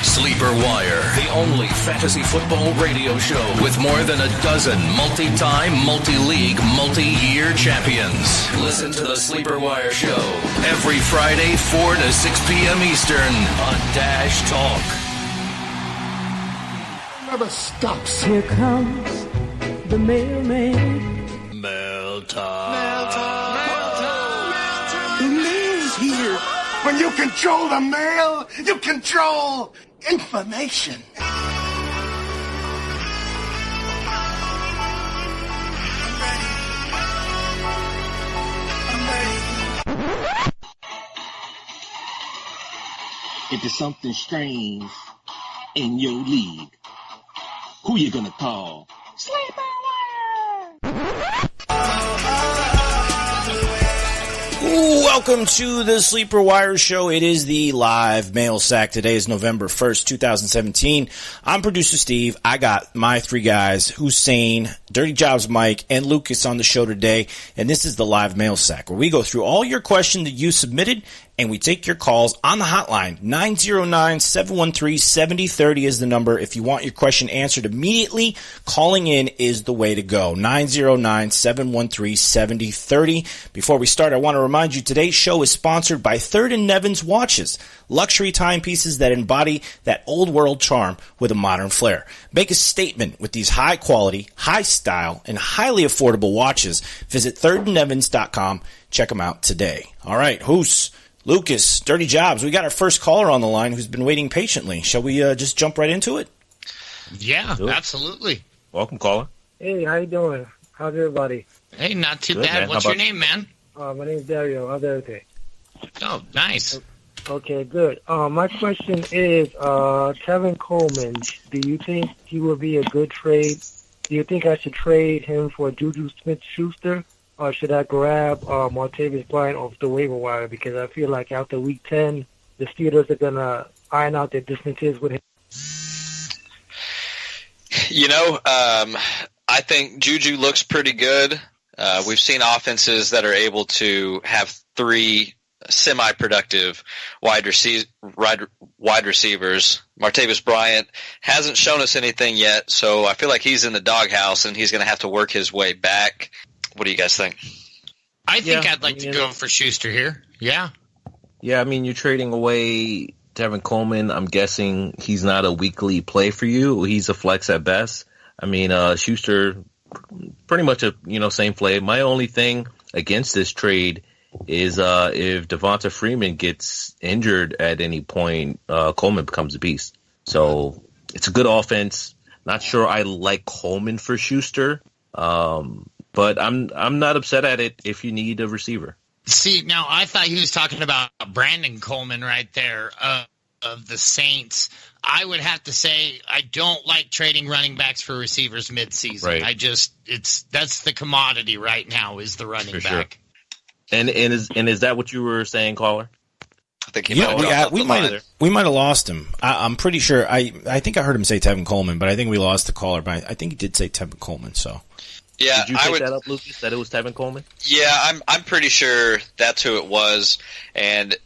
Sleeper Wire, the only fantasy football radio show with more than a dozen multi-time, multi-league, multi-year champions. Listen to the Sleeper Wire show every Friday, 4 to 6 p.m. Eastern on Dash Talk. Never stops. Here comes the mailman. Mail time. Mail time. Mail time. Mail time. The mail's here. When you control the mail, you control information. If there's something strange in your league, who you gonna call? Sleeper Wire! Welcome to the Sleeper Wire Show. It is the live MailSack. Today is November 1st, 2017. I'm producer Steve. I got my three guys, Husein, Dirty Jobs Mike, and Lucas on the show today. And this is the live MailSack, where we go through all your questions that you submitted, and we take your calls on the hotline. 909-713-7030 is the number. If you want your question answered immediately, calling in is the way to go. 909-713-7030. Before we start, I want to remind you today's show is sponsored by Third and Nevins Watches, luxury timepieces that embody that old world charm with a modern flair. Make a statement with these high quality, high style, and highly affordable watches. Visit thirdandnevins.com. Check them out today. All right, Hoos, Lucas, Dirty Jobs, we got our first caller on the line who's been waiting patiently. Shall we just jump right into it? Yeah, absolutely. Welcome, caller. Hey, how you doing? How's everybody? Hey, not too Good, bad. man. What's your name, man? My name's Dario. How's everything? Oh, nice. Okay, good. My question is, Kevin Coleman, do you think he will be a good trade? Do you think I should trade him for Juju Smith-Schuster? Or should I grab Martavis Bryant off the waiver wire? Because I feel like after Week 10, the Steelers are going to iron out their differences with him. You know, I think Juju looks pretty good. We've seen offenses that are able to have three semi-productive wide receivers. Martavis Bryant hasn't shown us anything yet, so I feel like he's in the doghouse, and he's going to have to work his way back. What do you guys think? I think I'd like to go for Schuster here. Yeah. Yeah, I mean, you're trading away Tevin Coleman. I'm guessing he's not a weekly play for you. He's a flex at best. I mean, Schuster, pretty much a same play. My only thing against this trade is if Devonta Freeman gets injured at any point, Coleman becomes a beast. So it's a good offense. Not sure I like Coleman for Schuster. But I'm not upset at it if you need a receiver. See, now I thought he was talking about Brandon Coleman right there of the Saints. I would have to say I don't like trading running backs for receivers midseason. Right. That's the commodity right now is the running For back. Sure. And is that what you were saying, caller? I think we might have lost him. I'm pretty sure. I think I heard him say Tevin Coleman, but I think we lost the caller. But I think he did say Tevin Coleman. So. Yeah, did you take that up, Lucas? That it was Tevin Coleman? Yeah, I'm pretty sure that's who it was. And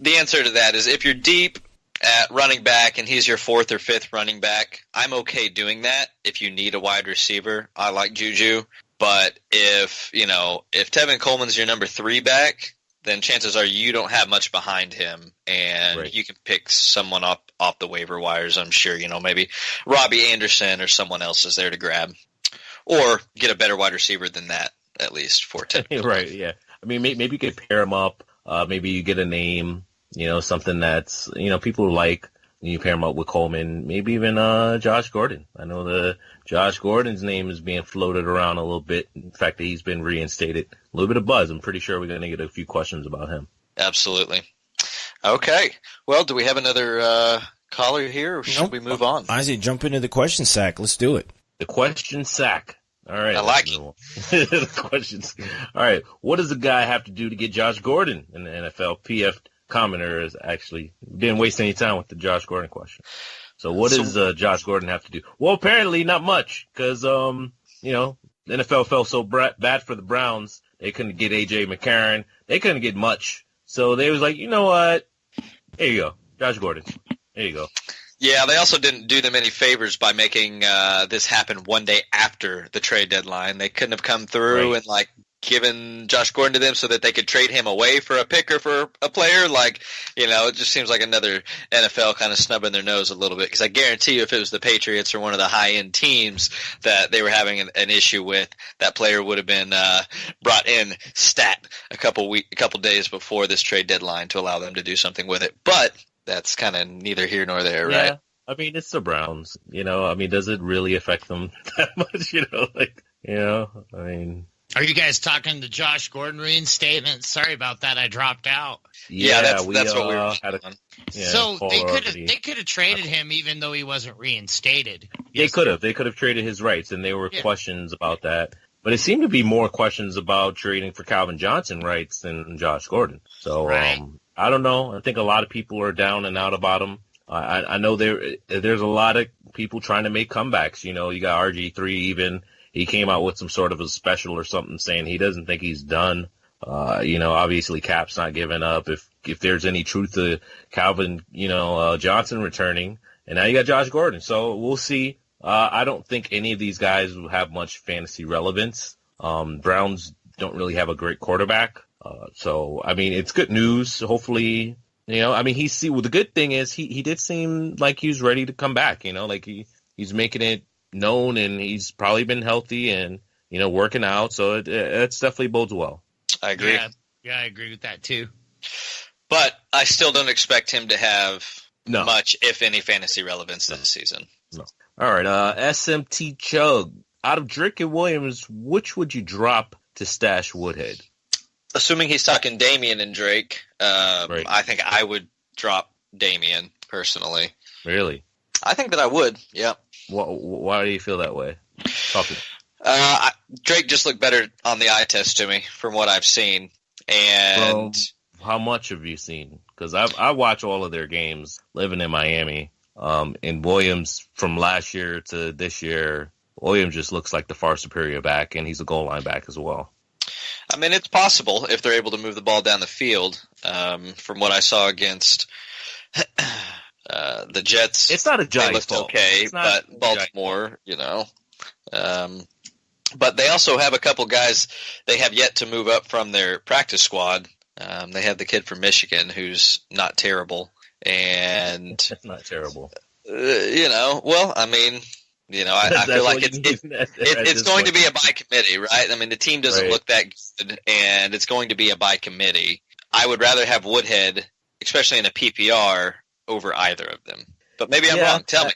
the answer to that is if you're deep at running back and he's your fourth or fifth running back, I'm okay doing that. If you need a wide receiver, I like Juju. But if Tevin Coleman's your number 3 back, then chances are you don't have much behind him, and you can pick someone up off the waiver wires. I'm sure maybe Robbie Anderson or someone else is there to grab. Or get a better wide receiver than that, at least, for 10. Right, yeah. I mean, maybe you could pair them up. Maybe you get a name, something that's, people like. You pair him up with Coleman. Maybe even Josh Gordon. I know the Josh Gordon's name is being floated around a little bit. In fact, that he's been reinstated. A little bit of buzz. I'm pretty sure we're going to get a few questions about him. Absolutely. Okay. Well, do we have another caller here, or should we move on? I say jump into the question sack. Let's do it. The question sack. All right. I like it. The questions. All right. What does a guy have to do to get Josh Gordon in the NFL? PF commenter is actually didn't waste any time with the Josh Gordon question. So what does Josh Gordon have to do? Well, apparently not much because, the NFL felt so bad for the Browns. They couldn't get A.J. McCarron. They couldn't get much. So they was like, you know what? Here you go. Josh Gordon. There you go. Yeah, they also didn't do them any favors by making this happen one day after the trade deadline. They couldn't have come through and given Josh Gordon to them so that they could trade him away for a pick or for a player. It just seems like another NFL kind of snubbing their nose a little bit, because I guarantee you if it was the Patriots or one of the high-end teams that they were having an issue with, that player would have been brought in stat a couple days before this trade deadline to allow them to do something with it. But that's kind of neither here nor there, right? I mean, it's the Browns. Does it really affect them that much? Are you guys talking the Josh Gordon reinstatement? Sorry about that. I dropped out. Yeah, that's what we were had on. So they could have traded him even though he wasn't reinstated. They could have traded his rights, and there were questions about that. But it seemed to be more questions about trading for Calvin Johnson rights than Josh Gordon. So I don't know. I think a lot of people are down and out about him. I know there's a lot of people trying to make comebacks. You got RG3 even. He came out with some sort of a special or something saying he doesn't think he's done. Obviously Cap's not giving up. If there's any truth to Calvin, Johnson returning, and now you got Josh Gordon. So we'll see. I don't think any of these guys will have much fantasy relevance. Browns don't really have a great quarterback. So it's good news. Hopefully, the good thing is he did seem like he was ready to come back, he's making it known, and he's probably been healthy and working out, so it's definitely bodes well. I agree. Yeah, I agree with that too. But I still don't expect him to have much, if any, fantasy relevance this season. No. All right, SMT Chug. Out of Drake and Williams, which would you drop to stash Woodhead? Assuming he's talking Damian and Drake, I think I would drop Damian personally. Really? I think that I would. Yeah. Why do you feel that way? Drake just looked better on the eye test to me from what I've seen. And how much have you seen? Because I watch all of their games living in Miami. And Williams from last year to this year, Williams just looks like the far superior back, and he's a goal line back as well. I mean, it's possible if they're able to move the ball down the field. From what I saw against the Jets, it's not a giant looked fault. Okay, but Baltimore, But they also have a couple guys they have yet to move up from their practice squad. They have the kid from Michigan who's not terrible, and it's not terrible. I feel like it's going to be a by committee, right? I mean, the team doesn't look that good, and it's going to be a by committee. I would rather have Woodhead, especially in a PPR, over either of them. But maybe I'm wrong. Tell me.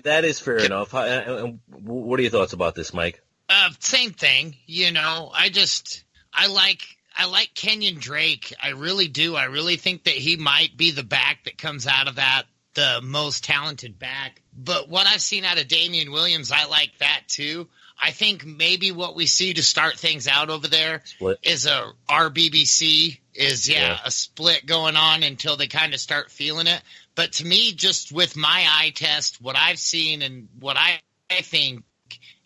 That is fair enough. What are your thoughts about this, Mike? Same thing. I like Kenyon Drake. I really do. I really think that he might be the back that comes out of that, the most talented back. But what I've seen out of Damian Williams, I like that too. I think maybe what we see to start things out over there is a RBBC, a split going on until they kind of start feeling it. But to me, just with my eye test, what I've seen and what I think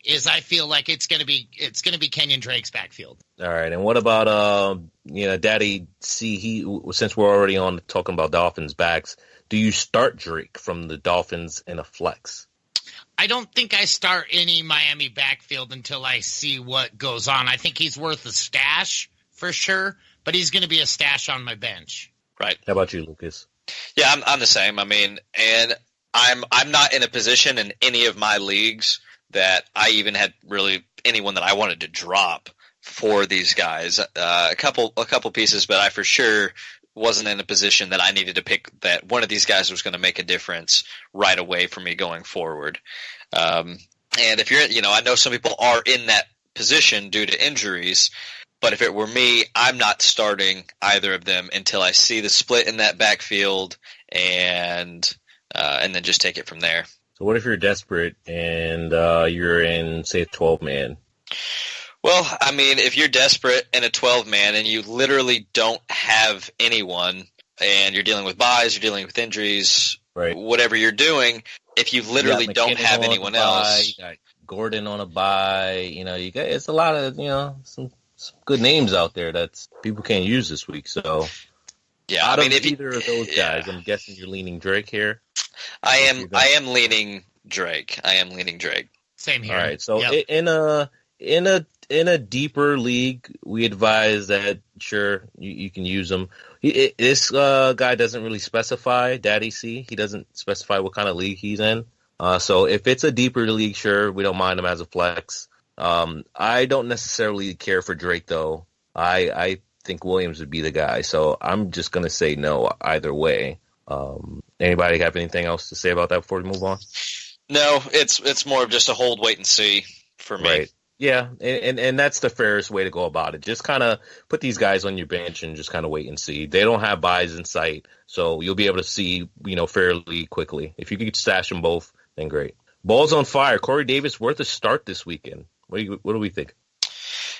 is I feel like it's going to be Kenyon Drake's backfield. All right, and what about Daddy C? Since we're already on talking about Dolphins backs, do you start Drake from the Dolphins in a flex? I don't think I start any Miami backfield until I see what goes on. I think he's worth a stash for sure, but he's going to be a stash on my bench. Right. How about you, Lucas? Yeah, I'm the same. I mean, and I'm not in a position in any of my leagues that I even had really anyone that I wanted to drop for these guys. A couple pieces, but I for sure wasn't in a position that I needed to pick that one of these guys was going to make a difference right away for me going forward. And if you're, I know some people are in that position due to injuries, but if it were me, I'm not starting either of them until I see the split in that backfield and then just take it from there. So what if you're desperate and you're in, say, a 12-man? Well, I mean, if you're desperate in a 12-man and you literally don't have anyone and you're dealing with buys, you're dealing with injuries, whatever you're doing, if you literally don't have anyone else. You got Gordon on a bye. It's a lot of, some good names out there that people can't use this week. So Yeah, Out I mean, of if either of those guys, I'm guessing you're leaning Drake here. I am leaning Drake. Same here. All right, so Yep. in a deeper league, we advise that sure you can use him. This guy doesn't really specify Daddy C. He doesn't specify what kind of league he's in. So if it's a deeper league, sure, we don't mind him as a flex. I don't necessarily care for Drake though. I think Williams would be the guy. So I'm just gonna say no either way. Anybody have anything else to say about that before we move on? No, it's more of just a hold, wait, and see for me. Right. Yeah, and that's the fairest way to go about it. Just kind of put these guys on your bench and just kind of wait and see. They don't have buys in sight, so you'll be able to see, fairly quickly. If you could stash them both, then great. Balls on fire. Corey Davis worth a start this weekend. What do we think?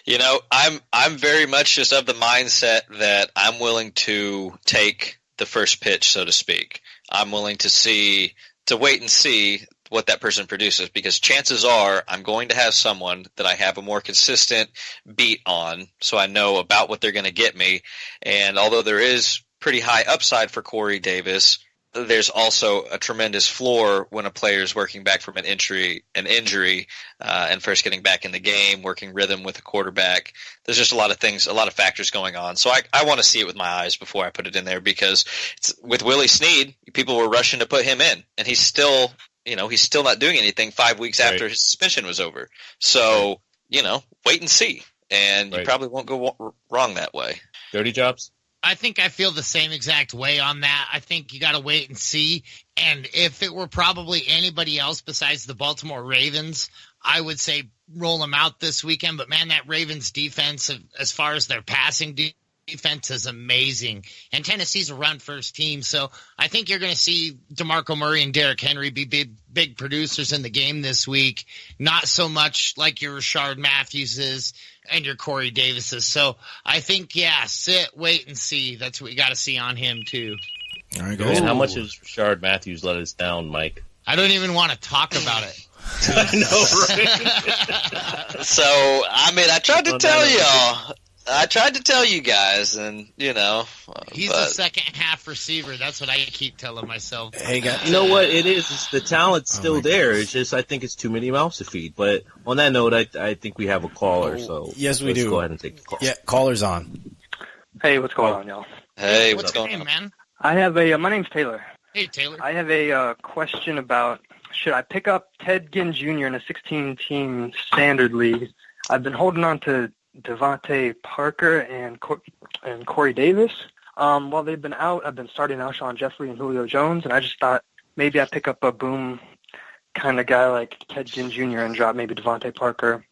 I'm very much just of the mindset that I'm willing to take the first pitch, so to speak. I'm willing to wait and see what that person produces, because chances are I'm going to have someone that I have a more consistent beat on, so I know about what they're going to get me. And although there is pretty high upside for Corey Davis, there's also a tremendous floor when a player is working back from an injury, and first getting back in the game, working rhythm with a quarterback. There's just a lot of things, a lot of factors going on. So I want to see it with my eyes before I put it in there, because with Willie Snead, people were rushing to put him in, and he's still not doing anything 5 weeks after his suspension was over. So, wait and see. And you probably won't go wrong that way. Dirty Jobs? I think I feel the same exact way on that. I think you got to wait and see. And if it were probably anybody else besides the Baltimore Ravens, I would say roll them out this weekend. But, man, that Ravens defense, as far as their passing defense, is amazing. And Tennessee's a run-first team. So I think you're going to see DeMarco Murray and Derrick Henry be big producers in the game this week. Not so much like your Rashard Matthews's and your Corey Davis's. So I think, sit, wait, and see. That's what you got to see on him, too. All right, go. And how much has Rashard Matthews let us down, Mike? I don't even want to talk about it. I know, right? So, I tried to tell y'all. I tried to tell you guys, and he's a second half receiver. That's what I keep telling myself. Hey, guys. You know what it is? It's the talent's still there. It's just I think it's too many mouths to feed. But on that note, I think we have a caller. So yes, we do. Go ahead and take the call. Yeah, caller's on. Hey, what's going on, y'all? Hey, What's going on, man? I have my name's Taylor. Hey, Taylor. I have a question about, should I pick up Ted Ginn Jr. in a 16-team standard league? I've been holding on to Devontae Parker and Corey Davis. While they've been out, I've been starting Alshon Jeffrey and Julio Jones, and I just thought maybe I'd pick up a boom kind of guy like Ted Ginn Jr. and drop maybe Devontae Parker.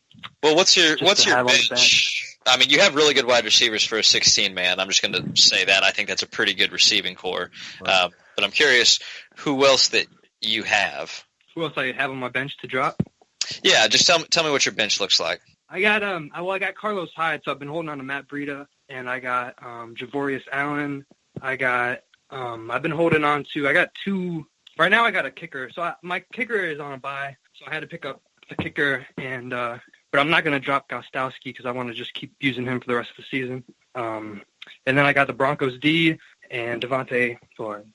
Well, what's your bench? You have really good wide receivers for a 16-man. I'm just going to say that. I think that's a pretty good receiving core. Right. But I'm curious who else that you have. Who else I have on my bench to drop? Yeah, just tell me what your bench looks like. I got I got Carlos Hyde, so I've been holding on to Matt Breida, and I got Javorius Allen. I've been holding on to. I got two right now. I got a kicker, so my kicker is on a bye, so I had to pick up the kicker, and but I'm not going to drop Gostowski because I want to just keep using him for the rest of the season. And then I got the Broncos D and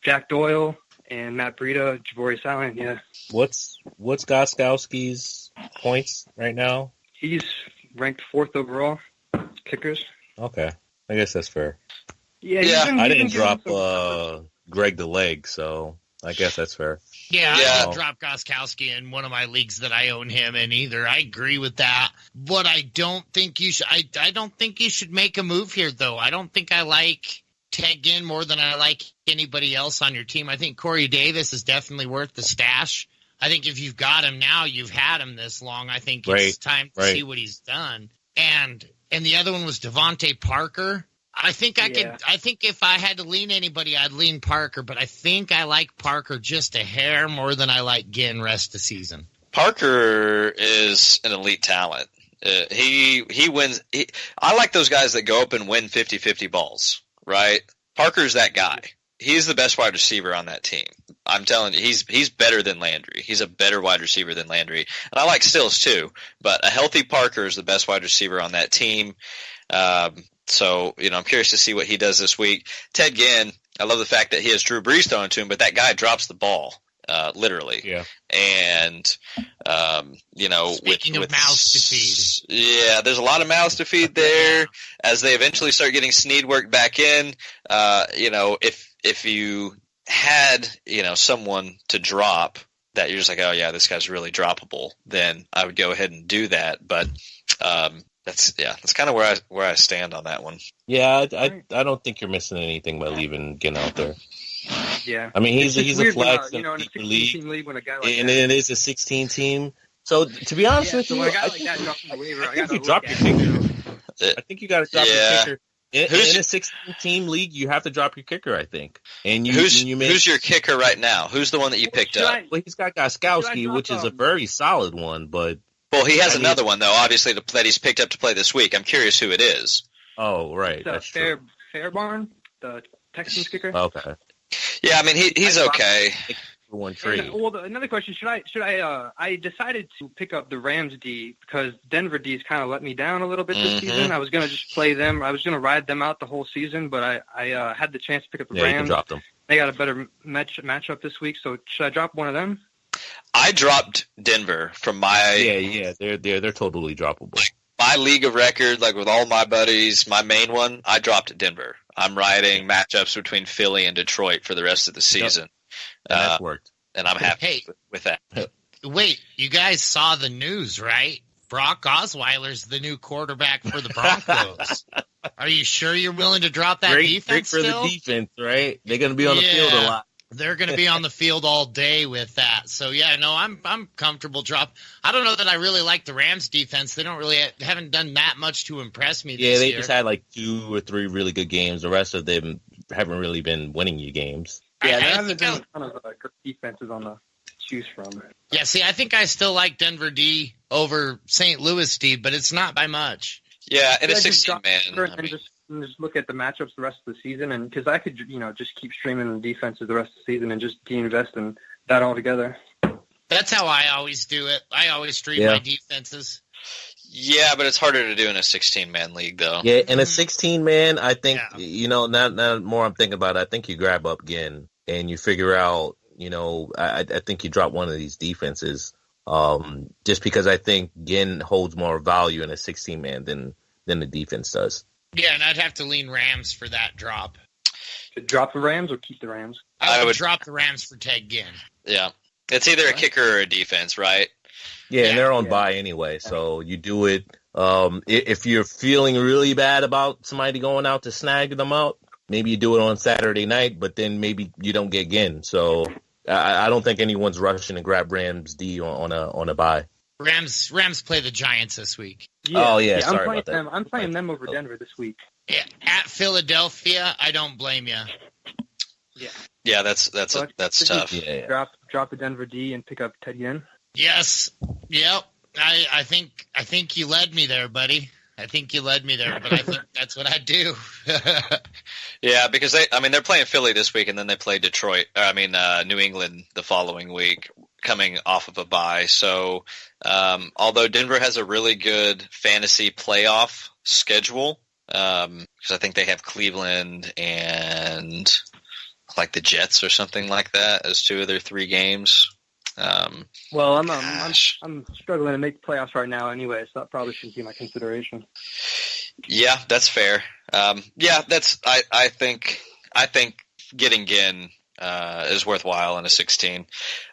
Jack Doyle and Matt Breida, Javorius Allen. Yeah. What's Gostowski's points right now? He's ranked 4th overall, kickers. Okay. I guess that's fair. Yeah. I didn't drop Greg the Leg, so I guess that's fair. Yeah, I didn't drop Gostkowski in one of my leagues that I own him in either. I agree with that. But I don't think you should I don't think you should make a move here, though. I don't think I like Ted Ginn more than I like anybody else on your team. I think Corey Davis is definitely worth the stash. I think if you've got him now, you've had him this long. I think it's time to see what he's done. And the other one was Devontae Parker. I think I think if I had to lean anybody, I'd lean Parker. But I think I like Parker just a hair more than I like Ginn rest of the season. Parker is an elite talent. He wins. I like those guys that go up and win 50-50 balls, right? Parker's that guy. He's the best wide receiver on that team. I'm telling you, he's better than Landry. He's a better wide receiver than Landry. And I like Stills too, but a healthy Parker is the best wide receiver on that team. So, I'm curious to see what he does this week. Ted Ginn, I love the fact that he has Drew Brees throwing to him, but that guy drops the ball, literally. Yeah. And, Speaking of mouths to feed. Yeah, there's a lot of mouths to feed there. As they eventually start getting Snead worked back in, if you had, someone to drop that you're just like, oh yeah, this guy's really droppable, then I would go ahead and do that. But, that's kind of where I stand on that one. Yeah, I don't think you're missing anything by leaving Ginn out there. Yeah, I mean he's a flex in a 16-team league when a guy like and that, it is a 16 team. So to be honest with you, when a guy like that drops on the waiver, I think you drop your kicker. I think you got to drop your kicker. In a 16-team league, you have to drop your kicker, I think. And who's your kicker right now? Who's the one that you picked up? Well, he's got Goskowski, which is a very solid one, but. Well, he has another one, though, obviously, that he's picked up to play this week. I'm curious who it is. Oh, right. That's true. Fairbarn, the Texans kicker. Okay. Yeah, I mean, he's okay. One trade. Another question: Should I? I decided to pick up the Rams D because Denver D's kind of let me down a little bit this season. I was gonna just play them. I was gonna ride them out the whole season, but I had the chance to pick up the Rams. You can drop them. They got a better matchup this week, so should I drop one of them? I dropped Denver from my. Yeah, they're totally droppable. My league of record, like with all my buddies, my main one, I dropped Denver. I'm riding matchups between Philly and Detroit for the rest of the season. Yep. That's worked. And I'm happy with that. Wait, you guys saw the news, right? Brock Osweiler's the new quarterback for the Broncos. Are you sure you're willing to drop that defense great for still? The defense, right? They're going to be on the field a lot. They're going to be on the field all day with that. So yeah, no, I'm comfortable drop. I don't know that I really like the Rams defense. They haven't done that much to impress me this year. Yeah, they just had like 2 or 3 really good games. The rest of them haven't really been winning you games. Yeah, there hasn't been a ton of good defenses on the choose from. Yeah, see, I think I still like Denver D over St. Louis D, but it's not by much. Yeah, and it's 16-man. And just look at the matchups the rest of the season, and because I could, just keep streaming the defenses the rest of the season and just de-invest in that altogether. That's how I always do it. I always stream my defenses. Yeah, but it's harder to do in a 16-man league, though. Yeah, in a 16-man, I think, now more I'm thinking about it, I think you grab up Ginn and you figure out, I think you drop one of these defenses just because I think Ginn holds more value in a 16-man than the defense does. Yeah, and I'd have to lean Rams for that drop. Drop the Rams or keep the Rams? I would drop the Rams for Ted Ginn. Yeah. It's either a kicker or a defense, right? Yeah, and they're on bye anyway, so you do it. If you're feeling really bad about somebody going out to snag them out, maybe you do it on Saturday night, but then maybe you don't get Ginn. So I don't think anyone's rushing to grab Rams D on a bye. Rams play the Giants this week. Yeah. Sorry about that. I'm playing them over Denver this week. Yeah, at Philadelphia, I don't blame you. Yeah, that's tough. Yeah. Drop the Denver D and pick up Ted Ginn. Yes. Yep. I think you led me there, buddy. I think you led me there, but I think that's what I do. Yeah, because they're playing Philly this week, and then they play New England the following week, coming off of a bye. So, although Denver has a really good fantasy playoff schedule, because I think they have Cleveland and like the Jets or something like that as 2 of their 3 games. Well, I'm struggling to make the playoffs right now anyway, so that probably shouldn't be my consideration. Yeah, that's fair. I think getting Ginn is worthwhile in a 16.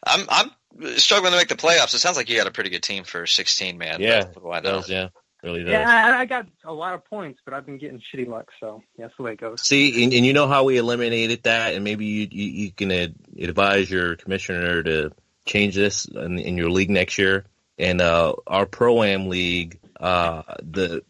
I'm struggling to make the playoffs. It sounds like you got a pretty good team for 16, man. Yeah, why not? Yeah, really does. Yeah, I got a lot of points, but I've been getting shitty luck, so that's the way it goes. See, and you know how we eliminated that, and maybe you can advise your commissioner to change this in your league next year. And our Pro-Am league, the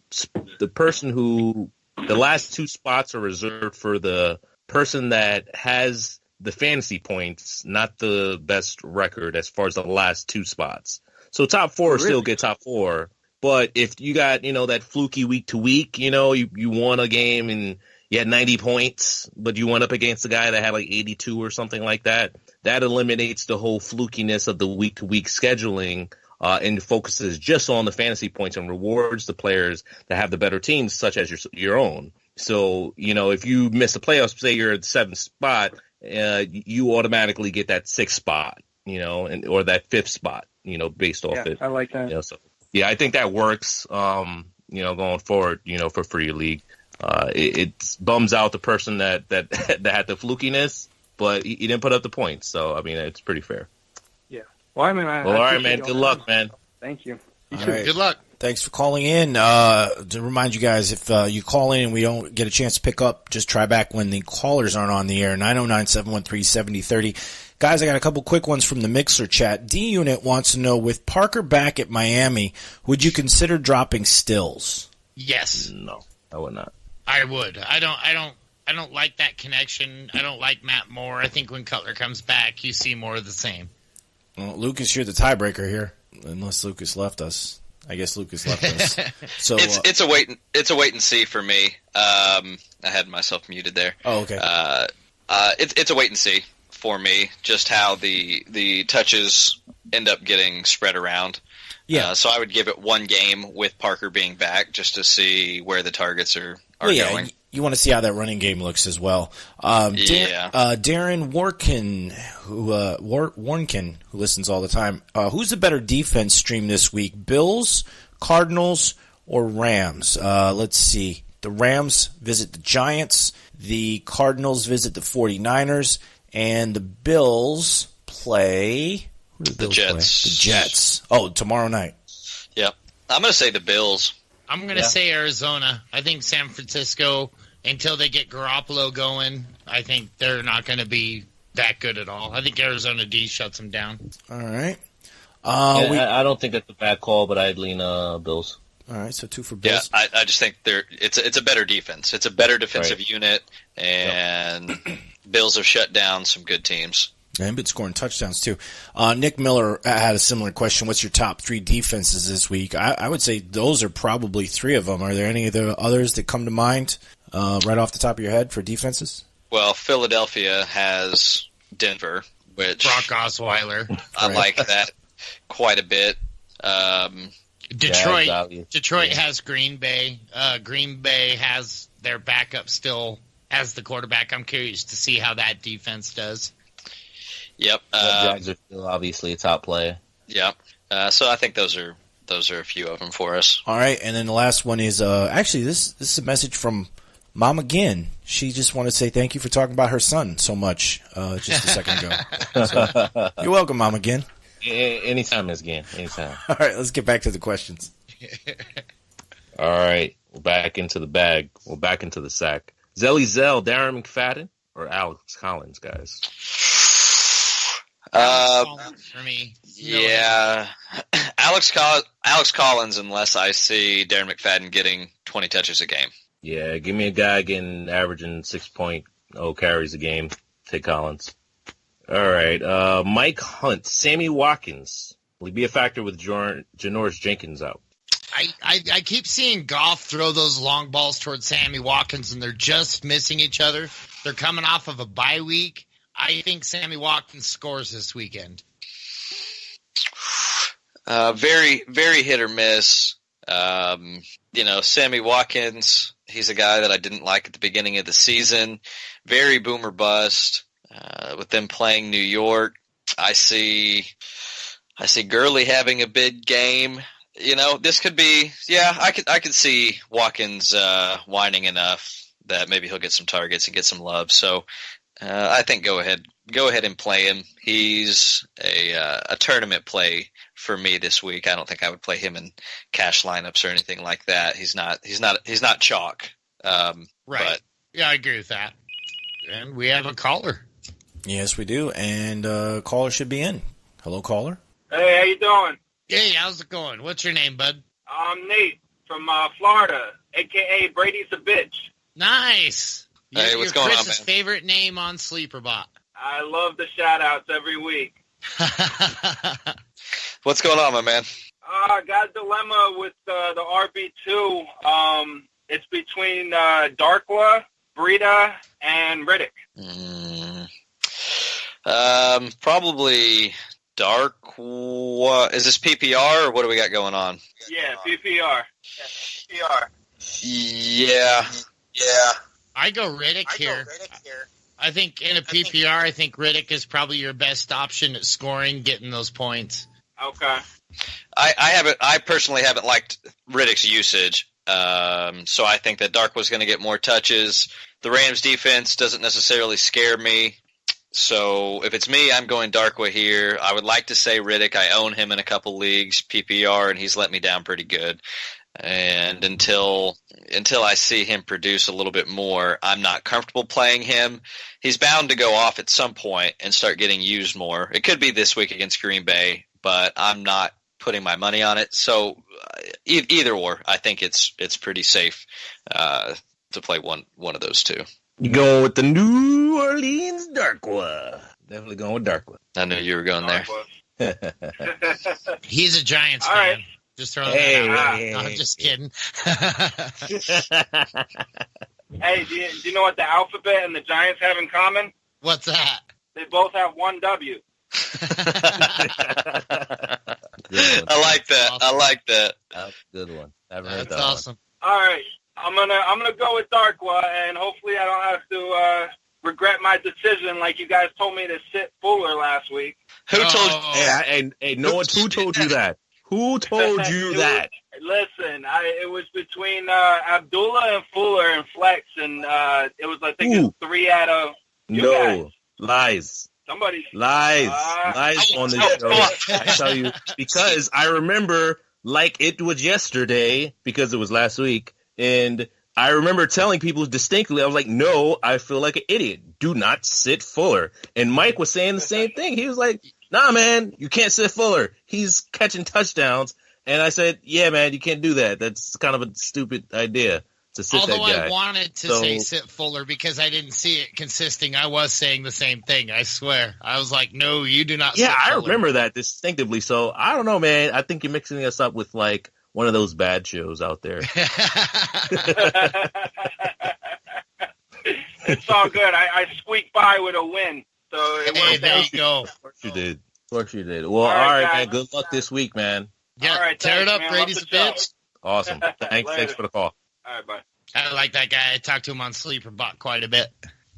person who the last 2 spots are reserved for the person that has the fantasy points, not the best record as far as the last 2 spots. So top 4 still get top 4. But if you got, that fluky week to week, you won a game and you had 90 points, but you went up against a guy that had like 82 or something like that, that eliminates the whole flukiness of the week to week scheduling and focuses just on the fantasy points and rewards the players that have the better teams, such as your own. So, if you miss the playoffs, say you're at the 7th spot, you automatically get that 6th spot, or that 5th spot, based off it. I like that. So, I think that works, going forward, for your league. It bums out the person that had the flukiness, but he didn't put up the points. So, it's pretty fair. Yeah. Well, all right, man. Good luck, man. Thank you. All right. Good luck. Thanks for calling in. To remind you guys, if you call in and we don't get a chance to pick up, just try back when the callers aren't on the air, 909-713-7030. Guys, I got a couple quick ones from the Mixer chat. D-Unit wants to know, with Parker back at Miami, would you consider dropping Stills? Yes. No, I would not. I would. I don't like that connection. I don't like Matt Moore. I think when Cutler comes back, you see more of the same. Well, Lucas, you're the tiebreaker here, unless Lucas left us. I guess Lucas left us. So it's a wait and see for me. I had myself muted there. Oh, okay. It's a wait and see for me. Just how the touches end up getting spread around. Yeah. So I would give it one game with Parker being back just to see where the targets are going. You want to see how that running game looks as well. Darren Warnkin, who listens all the time, who's the better defense stream this week? Bills, Cardinals, or Rams? Let's see. The Rams visit the Giants. The Cardinals visit the 49ers. And the Bills play... Who do the Bills Jets. Play? The Jets. Oh, tomorrow night. Yep. I'm going to say the Bills. I'm going to say Arizona. I think San Francisco, until they get Garoppolo going, I think they're not going to be that good at all. I think Arizona D shuts them down. All right. I don't think that's a bad call, but I'd lean Bills. All right, so 2 for Bills. Yeah, I just think it's a better defense. It's a better defensive unit, and Bills have shut down some good teams. And been scoring touchdowns, too. Nick Miller had a similar question. What's your top 3 defenses this week? I would say those are probably 3 of them. Are there any of the others that come to mind right off the top of your head for defenses? Well, Philadelphia has Denver, which Brock Osweiler. I like that quite a bit. Detroit has Green Bay. Green Bay has their backup still as the quarterback. I'm curious to see how that defense does. Yep. Jags are still obviously a top player. Yep. So I think those are a few of them for us. All right, and then the last one is actually this is a message from Mama Ginn. She just wanted to say thank you for talking about her son so much just a second ago. So, you're welcome, Mama Ginn. Anytime, Ms. Ginn. Anytime. All right, let's get back to the questions. All right, we're back into the bag. We're back into the sack. Zelly Zell, Darren McFadden, or Alex Collins, guys? For me. Yeah. Alex Collins, unless I see Darren McFadden getting 20 touches a game. Yeah, give me a guy averaging 6.0 carries a game. Take Collins. All right. Mike Hunt, Sammy Watkins. Will he be a factor with Janoris Jenkins out? I keep seeing Goff throw those long balls towards Sammy Watkins, and they're just missing each other. They're coming off of a bye week. I think Sammy Watkins scores this weekend. Very, very hit or miss. Sammy Watkins, he's a guy that I didn't like at the beginning of the season. Very boomer bust. With them playing New York, I see Gurley having a big game. This could be, I could see Watkins whining enough that maybe he'll get some targets and get some love. So I think go ahead and play him. He's a tournament play for me this week. I don't think I would play him in cash lineups or anything like that. He's not chalk. Right. But, yeah, I agree with that. And we have a caller. Yes, we do. And caller should be in. Hello, caller. Hey, how you doing? Hey, how's it going? What's your name, bud? I'm Nate from Florida, a.k.a. Brady's a bitch. Nice. Hey, what's going on, Chris's man? favorite name on SleeperBot. I love the shout-outs every week. What's going on, my man? I got a dilemma with the RB2. It's between Darkwa, Breida, and Riddick. Probably Darkwa. Is this PPR or what do we got going on? Yeah, PPR. Yeah. I go Riddick here. I think in a PPR, I think Riddick is probably your best option at scoring, getting those points. Okay. I personally haven't liked Riddick's usage, so I think that Darkwa's going to get more touches. The Rams defense doesn't necessarily scare me, so if it's me, I'm going Darkwa here. I would like to say Riddick. I own him in a couple leagues, PPR, and he's let me down pretty good. And until I see him produce a little bit more, I'm not comfortable playing him. He's bound to go off at some point and start getting used more. It could be this week against Green Bay, but I'm not putting my money on it. So either or, I think it's pretty safe to play one of those two. You going with the New Orleans Darkwa? Definitely going with Darkwa. I knew you were going there. He's a Giants fan. Right. Just throwing that out. No, I'm just kidding. Hey, do you know what the alphabet and the Giants have in common? What's that? They both have one W. I like that. Awesome. I like that. That's a good one. That's awesome. All right, I'm gonna go with Darkwa, and hopefully I don't have to regret my decision like you guys told me to sit Fuller last week. Who told you? Hey, no one. Who told you that? Who told you that? Listen, it was between Abdullah and Fuller and Flex, and it was, I think, it was 3 out of you guys. Lies. Somebody lies on this show. I tell you, because I remember like it was yesterday because it was last week, and I remember telling people distinctly, I was like, no, I feel like an idiot. Do not sit Fuller. And Mike was saying the same thing. He was like, nah, man, you can't sit Fuller. He's catching touchdowns. And I said, yeah, man, you can't do that. That's kind of a stupid idea to sit that guy. Although I wanted to say sit Fuller because I didn't see it consisting. I was saying the same thing, I swear. I was like, no, you do not sit Fuller. I remember that distinctively. So I don't know, man. I think you're mixing us up with like one of those bad shows out there. It's all good. I squeaked by with a win. So there you go. Of course you did. Well, all right, man. Good luck this week, man. Yeah, all right, tear it up, man. Brady's a bitch. Awesome. Thanks for the call. All right, bye. I like that guy. I talked to him on SleeperBot quite a bit.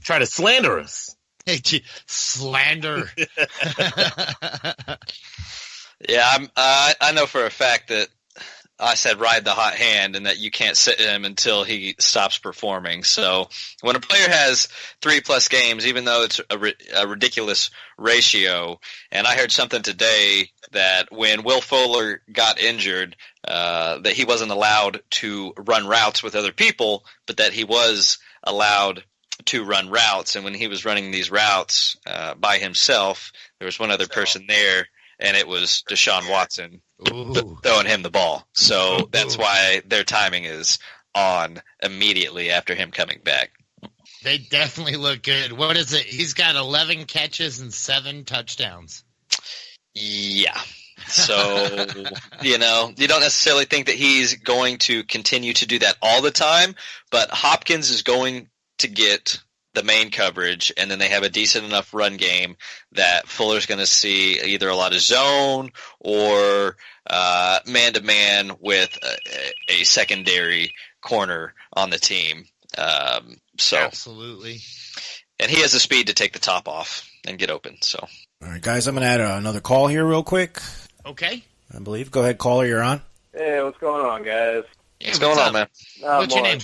Try to slander us. Slander. Yeah, I know for a fact that I said ride the hot hand and that you can't sit him until he stops performing. So when a player has 3+ games, even though it's a ridiculous ratio, and I heard something today that when Will Fuller got injured, that he wasn't allowed to run routes with other people, but that he was allowed to run routes. And when he was running these routes by himself, there was one other person there, and it was Deshaun Watson throwing him the ball. So that's why their timing is on immediately after him coming back. They definitely look good. What is it? He's got 11 catches and 7 touchdowns. Yeah. So, you don't necessarily think that he's going to continue to do that all the time, but Hopkins is going to get the main coverage, and then they have a decent enough run game that Fuller's going to see either a lot of zone or man-to-man with a secondary corner on the team. Absolutely. And he has the speed to take the top off and get open. So, all right, guys, I'm going to add another call here real quick. Okay. I believe. Go ahead, caller, you're on. Hey, what's going on, guys? Yeah, what's going on, man? What's your name?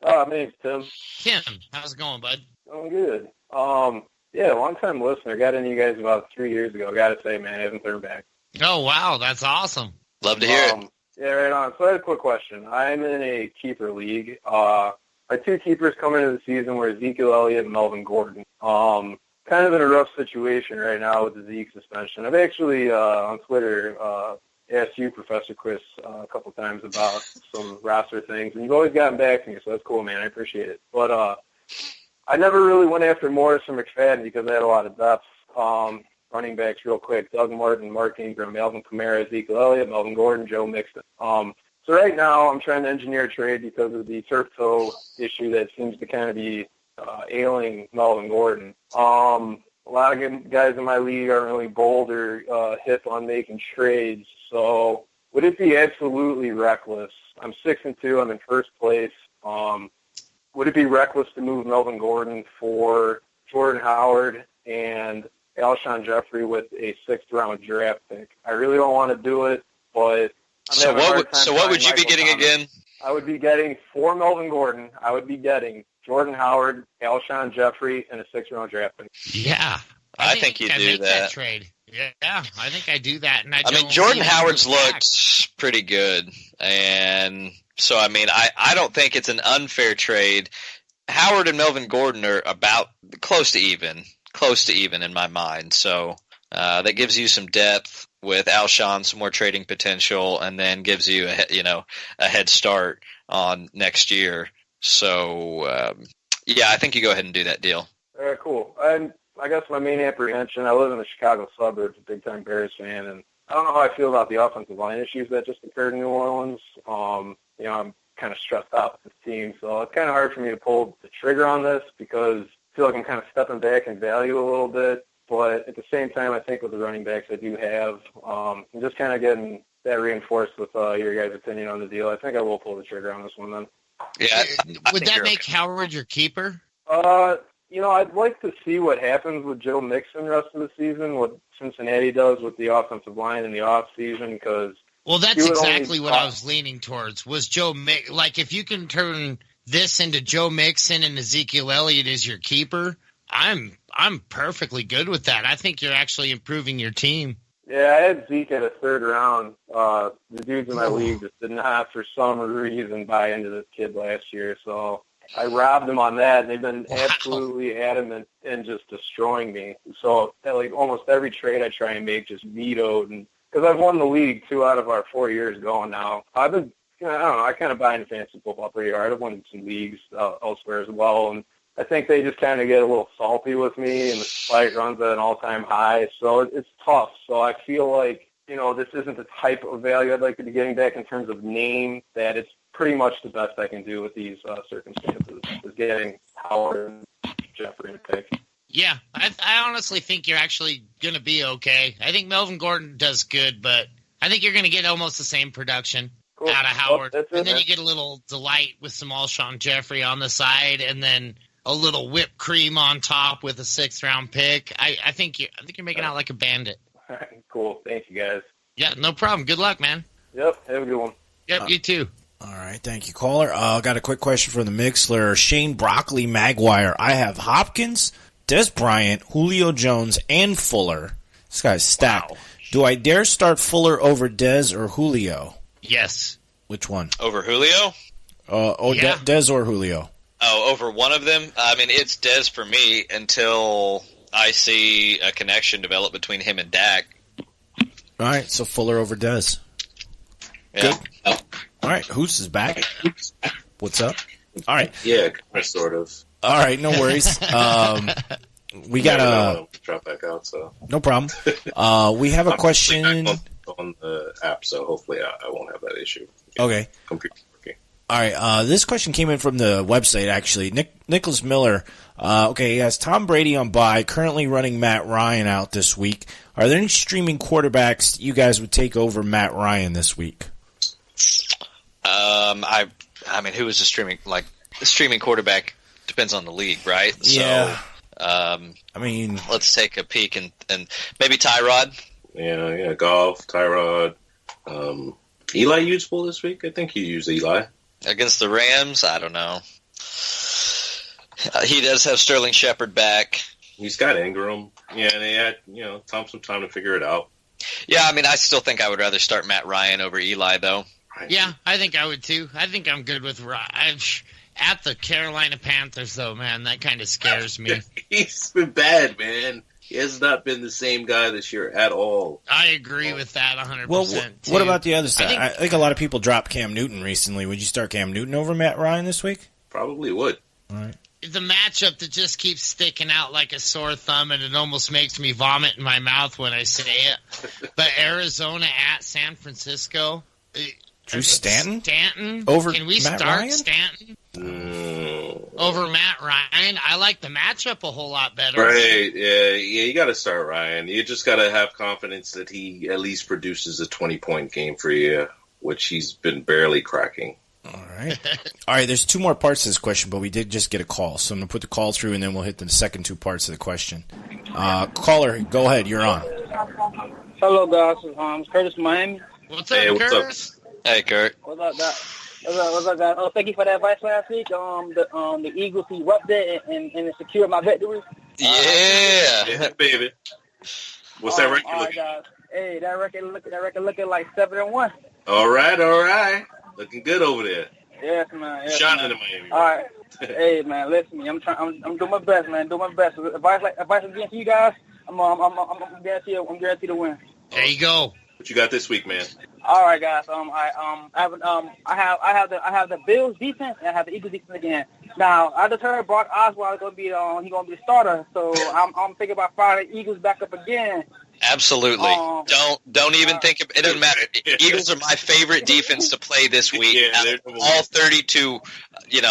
My name's Tim. Tim, how's it going, bud? I'm good. Yeah, long-time listener. Got into you guys about 3 years ago. Got to say, man, I haven't turned back. Oh, wow, that's awesome. Love to hear it. Yeah, right on. So I had a quick question. I'm in a keeper league. My 2 keepers coming into the season were Ezekiel Elliott and Melvin Gordon. Kind of in a rough situation right now with the Zeke suspension. I've actually, on Twitter, asked you, Professor Chris, a couple times about some roster things, and you've always gotten back to me, so that's cool, man. I appreciate it. But I never really went after Morris or McFadden because I had a lot of depth. Running backs real quick: Doug Martin, Mark Ingram, Alvin Kamara, Ezekiel Elliott, Melvin Gordon, Joe Mixon. So right now I'm trying to engineer a trade because of the turf toe issue that seems to kind of be ailing Melvin Gordon. What a lot of guys in my league aren't really bold or hip on making trades. So would it be absolutely reckless? I'm 6-2. I'm in first place. Would it be reckless to move Melvin Gordon for Jordan Howard and Alshon Jeffrey with a 6th-round draft pick? I really don't want to do it, but so what would you be getting again? I would be getting, for Melvin Gordon, I would be getting Jordan Howard, Alshon Jeffrey, and a 6th-round draft pick. Yeah. I think you do that trade. Yeah, I think I do that. And I mean, Jordan Howard's looked pretty good. And so, I mean, I don't think it's an unfair trade. Howard and Melvin Gordon are about close to even in my mind. So that gives you some depth with Alshon, some more trading potential, and then gives you a head start on next year. So, yeah, I think you go ahead and do that deal. All right, cool. And I guess my main apprehension, I live in the Chicago suburbs, a big-time Bears fan, and I don't know how I feel about the offensive line issues that just occurred in New Orleans. I'm kind of stressed out with this team, so it's kind of hard for me to pull the trigger on this because I feel like I'm kind of stepping back in value a little bit. But at the same time, I think with the running backs I do have, I'm just kind of getting that reinforced with your guys' opinion on the deal. I think I will pull the trigger on this one then. Yeah. Would that make Howard your keeper? I'd like to see what happens with Joe Mixon the rest of the season, what Cincinnati does with the offensive line in the offseason, because well, that's exactly what I was leaning towards. Was Joe like if you can turn this into Joe Mixon and Ezekiel Elliott as your keeper, I'm perfectly good with that. I think you're actually improving your team. Yeah, I had Zeke at a 3rd round. The dudes in my league just did not, for some reason, buy into this kid last year, so I robbed them on that, and they've been absolutely adamant in just destroying me. So, like, almost every trade I try and make just vetoed, and because I've won the league 2 out of our 4 years going now. I've been, I don't know, I kind of buy into fantasy football pretty hard. I've won some leagues elsewhere as well, and I think they just kind of get a little salty with me, and the spike runs at an all-time high. So it's tough. So I feel like, this isn't the type of value I'd like to be getting back in terms of name, that it's pretty much the best I can do with these circumstances is getting Howard and Jeffrey to pick. Yeah, I honestly think you're actually going to be okay. I think Melvin Gordon does good, but I think you're going to get almost the same production out of Howard. Well, and then you get a little delight with some Alshon Jeffrey on the side, and then a little whipped cream on top with a 6th-round pick. I think you're making out like a bandit. All right, cool. Thank you, guys. Yeah, no problem. Good luck, man. Yep, have a good one. Yep, you too. All right, thank you, caller. Got a quick question for the Mixler. Shane Broccoli Maguire. I have Hopkins, Des Bryant, Julio Jones, and Fuller. This guy's stacked. Wow. Do I dare start Fuller over Des or Julio? Yes. Which one? Over Julio? Yeah. Des or Julio? Oh, over one of them? I mean, it's Des for me until I see a connection develop between him and Dak. All right, so Fuller over Des. Yeah. Good. All right, Hoos is back. What's up? All right. Yeah, sort of. All right, no worries. We got drop back out, so no problem. We have a question on the app, so hopefully I won't have that issue. Okay. Computer working. All right. This question came in from the website, actually. Nicholas Miller. He has Tom Brady on bye, currently running Matt Ryan out this week. Are there any streaming quarterbacks you guys would take over Matt Ryan this week? I mean, who is the streaming quarterback depends on the league, right? Yeah. So, I mean, let's take a peek and maybe Tyrod. Yeah, Goff, Tyrod. Eli useful this week? I think he used Eli. Against the Rams? I don't know. He does have Sterling Shepard back. He's got Ingram. Yeah, and they had, some time to figure it out. Yeah, I mean, I still think I would rather start Matt Ryan over Eli, though. Yeah, I think I would, too. I think I'm good with Ryan. At the Carolina Panthers, though, man, that kind of scares me. He's been bad, man. He has not been the same guy this year at all. I agree with that 100%. Well, what about the other side? I think a lot of people dropped Cam Newton recently. Would you start Cam Newton over Matt Ryan this week? Probably would. All right. The matchup that just keeps sticking out like a sore thumb, and it almost makes me vomit in my mouth when I say it. But Arizona at San Francisco. Drew Stanton? Stanton? Over Can we Matt start Ryan? Stanton? over Matt Ryan. I like the matchup a whole lot better. Right, yeah, you got to start Ryan. You just got to have confidence that he at least produces a 20-point game for you, which he's been barely cracking. All right, there's two more parts to this question, but we did just get a call, so I'm going to put the call through, and then we'll hit the second two parts of the question. Caller, go ahead, you're on. Hello, guys. It's Curtis from Miami. What's up, Curtis? Hey, Kurt. What's up, guys? What's up, guys? Oh, thank you for that advice last week. The Eagles erupted and secured my victory. Yeah, baby. What's that record all right, guys. Hey, that record looking like 7-1. All right. Looking good over there. Yes, man. Yes, Shining man. in Miami. All right. Hey, man, listen to me. I'm doing my best, man. Doing my best. Advice again for you guys. I'm guaranteed to win. There you go. What you got this week, man? All right, guys. I have the Bills defense and I have the Eagles defense again. Now I just heard Brock Osweiler is gonna be the starter, so I'm thinking about firing the Eagles back up again. Absolutely. Don't even think it doesn't matter. Eagles are my favorite defense to play this week. All 32,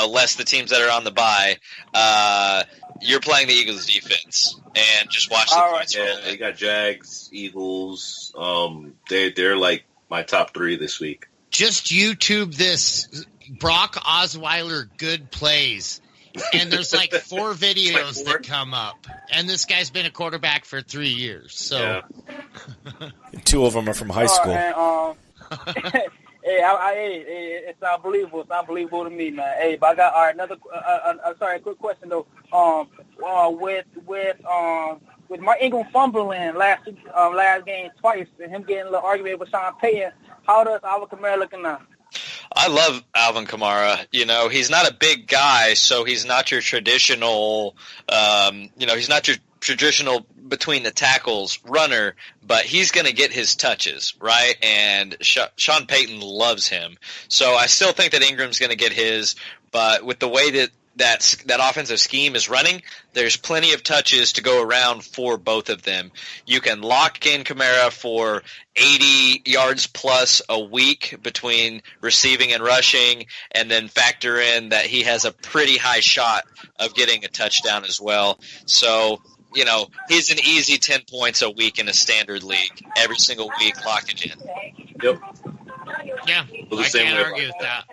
less the teams that are on the bye. You're playing the Eagles defense, and just watch the points roll. Yeah, they got Jags, Eagles. They're like my top 3 this week. Just YouTube this Brock Osweiler good plays. And there's like 4 videos that come up. And this guy's been a quarterback for 3 years. So 2 of them are from high school. It's unbelievable. It's unbelievable to me, man. Hey, but I got another. A quick question though. With Mark Ingram fumbling last game twice, and him getting a little argument with Sean Payton, how does Alvin Kamara looking now? I love Alvin Kamara. He's not a big guy, so he's not your traditional, he's not your traditional between the tackles runner, but he's going to get his touches, right? And Sean Payton loves him. So I still think that Ingram's going to get his, but with the way that offensive scheme is running, there's plenty of touches to go around for both of them. You can lock in Kamara for 80 yards plus a week between receiving and rushing, and then factor in that he has a pretty high shot of getting a touchdown as well. So, he's an easy 10 points a week in a standard league. Every single week, lock it in. Yep. Yeah, I can't argue with that.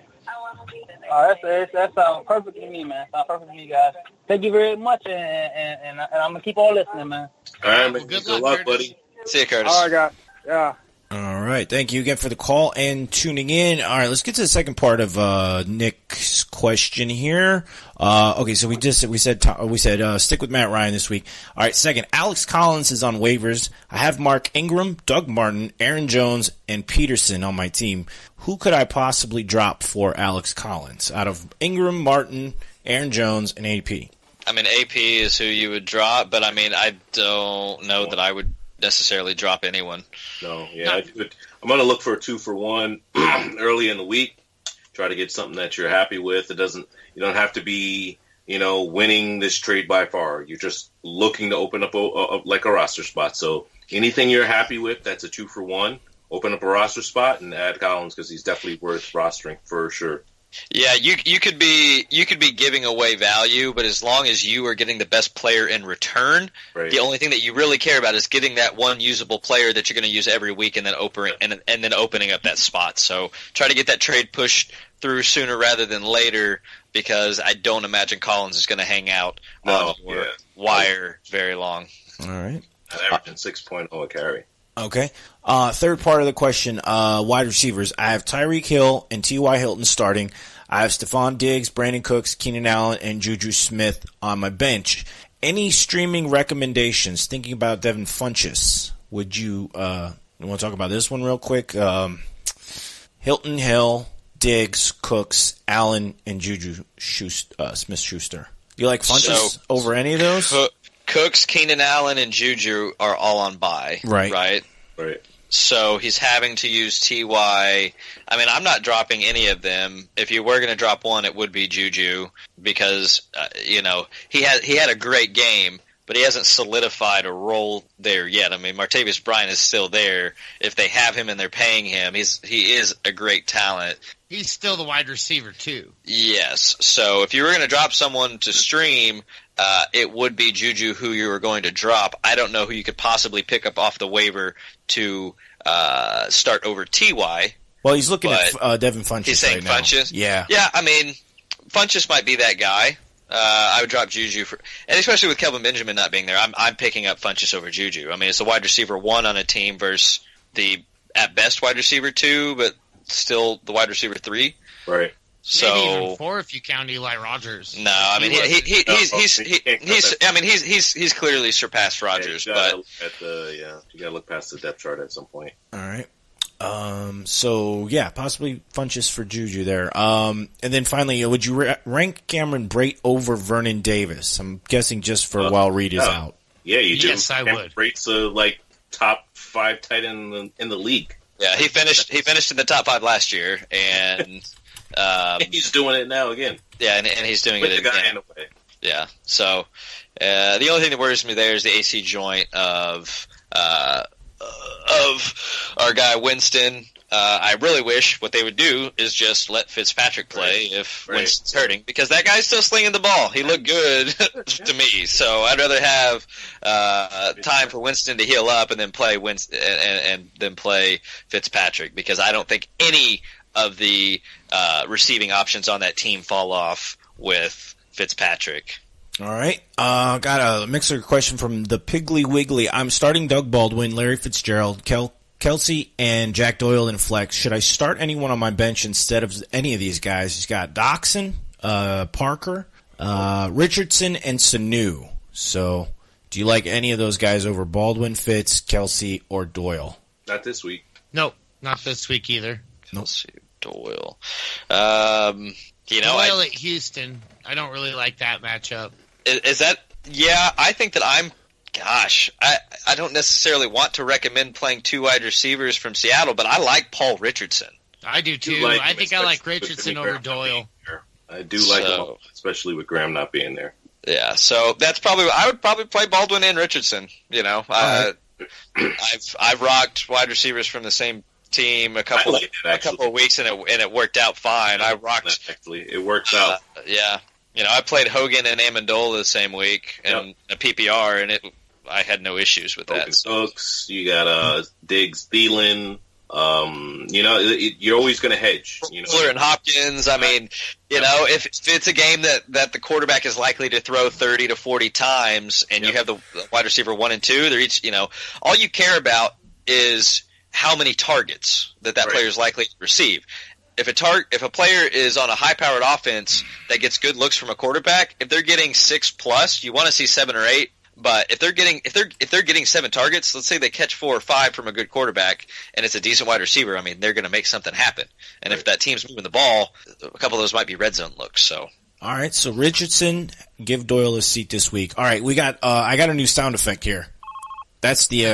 That sounds perfect to me, man. Sounds perfect to me, guys. Thank you very much, and I'm gonna keep on listening, man. All right, man. Good luck, buddy. See you, Curtis. All right, guys. Yeah. All right. Thank you again for the call and tuning in. All right, let's get to the second part of Nick's question here. Okay, so we said stick with Matt Ryan this week. All right, second, Alex Collins is on waivers. I have Mark Ingram, Doug Martin, Aaron Jones, and Peterson on my team. Who could I possibly drop for Alex Collins out of Ingram, Martin, Aaron Jones, and AP? I mean, AP is who you would drop, but I don't know that I would necessarily drop anyone. No, yeah. I'm going to look for a 2-for-1 early in the week. Try to get something that you're happy with. You don't have to be, winning this trade by far. You're just looking to open up like a roster spot. So anything you're happy with, that's a 2-for-1. Open up a roster spot and add Collins because he's definitely worth rostering for sure. Yeah, you could be giving away value, but as long as you are getting the best player in return, right. The only thing that you really care about is getting that one usable player that you're going to use every week, and then opening up that spot. So try to get that trade pushed through sooner rather than later, because I don't imagine Collins is going to hang out on the wire very long. All right, averaging 6.0 a carry. Okay. Third part of the question, wide receivers. I have Tyreek Hill and T.Y. Hilton starting. I have Stephon Diggs, Brandon Cooks, Keenan Allen, and Juju Smith on my bench. Any streaming recommendations? Thinking about Devin Funchess. Would you want to talk about this one real quick? Hilton, Hill, Diggs, Cooks, Allen, and Juju Smith-Schuster. Do you like Funchess over any of those? Cooks, Keenan Allen, and Juju are all on bye. Right. So he's having to use T.Y. I mean, I'm not dropping any of them. If you were going to drop one, it would be Juju because, he had a great game, but he hasn't solidified a role there yet. I mean, Martavis Bryant is still there. If they have him and they're paying him, he is a great talent. He's still the wide receiver, too. Yes. So if you were going to drop someone to stream, it would be Juju who you were going to drop. I don't know who you could possibly pick up off the waiver to start over T.Y. Well, he's looking at Devin Funchess. He's saying right now. Funchess? Yeah. Yeah, I mean, Funchess might be that guy. I would drop Juju and especially with Kelvin Benjamin not being there, I'm picking up Funchess over Juju. I mean, it's the wide receiver 1 on a team versus the at best wide receiver 2, but still the wide receiver 3. Right. So maybe even 4 if you count Eli Rogers. No, I mean he's clearly surpassed Rogers, but you got to look past the depth chart at some point. All right. So yeah, possibly Funchess for Juju there. And then finally, would you rank Cameron Brate over Vernon Davis? I'm guessing just for while Reed is out. Yeah, you do. Yes, I would. Brate's top 5 tight end in the league. Yeah, he finished in the top 5 last year, and he's doing it now again. Yeah, and he's doing With it the guy again. anyway. Yeah, so the only thing that worries me there is the AC joint of our guy Winston. I really wish what they would do is just let Fitzpatrick play if Winston's hurting, because that guy's still slinging the ball. He looked good to me, so I'd rather have time for Winston to heal up and then play Winston and then play Fitzpatrick, because I don't think any of the receiving options on that team fall off with Fitzpatrick. All right. Got a mixer question from the Piggly Wiggly. I'm starting Doug Baldwin, Larry Fitzgerald, Kelsey, and Jack Doyle in flex. Should I start anyone on my bench instead of any of these guys? He's got Doxson, Parker, Richardson, and Sanu. So do you like any of those guys over Baldwin, Fitz, Kelsey, or Doyle? Not this week. Nope, not this week either. Kelsey, Doyle. Doyle at Houston. I don't really like that matchup. Is that? Yeah, I think that I don't necessarily want to recommend playing 2 wide receivers from Seattle, but I like Paul Richardson. I do too. I think I like Richardson over Doyle. I do like him, especially with Graham not being there. Yeah, so that's I would probably play Baldwin and Richardson. You know, I've rocked wide receivers from the same team a couple of weeks, and it worked out fine. I rocked. Actually, it works out. Yeah. You know, I played Hogan and Amendola the same week in a PPR, and I had no issues with that. Hooks, you got Diggs, Thielen. You're always going to hedge. Fuller and Hopkins. I mean, if it's a game that the quarterback is likely to throw 30 to 40 times, and you have the wide receiver 1 and 2, they're each. All you care about is how many targets that player is likely to receive. If a player is on a high-powered offense that gets good looks from a quarterback, if they're getting 6+, you want to see 7 or 8. But if they're getting 7 targets, let's say they catch 4 or 5 from a good quarterback, and it's a decent wide receiver, I mean, they're going to make something happen. And if that team's moving the ball, a couple of those might be red zone looks. So. All right, so Richardson, give Doyle a seat this week. All right, we got. I got a new sound effect here. That's the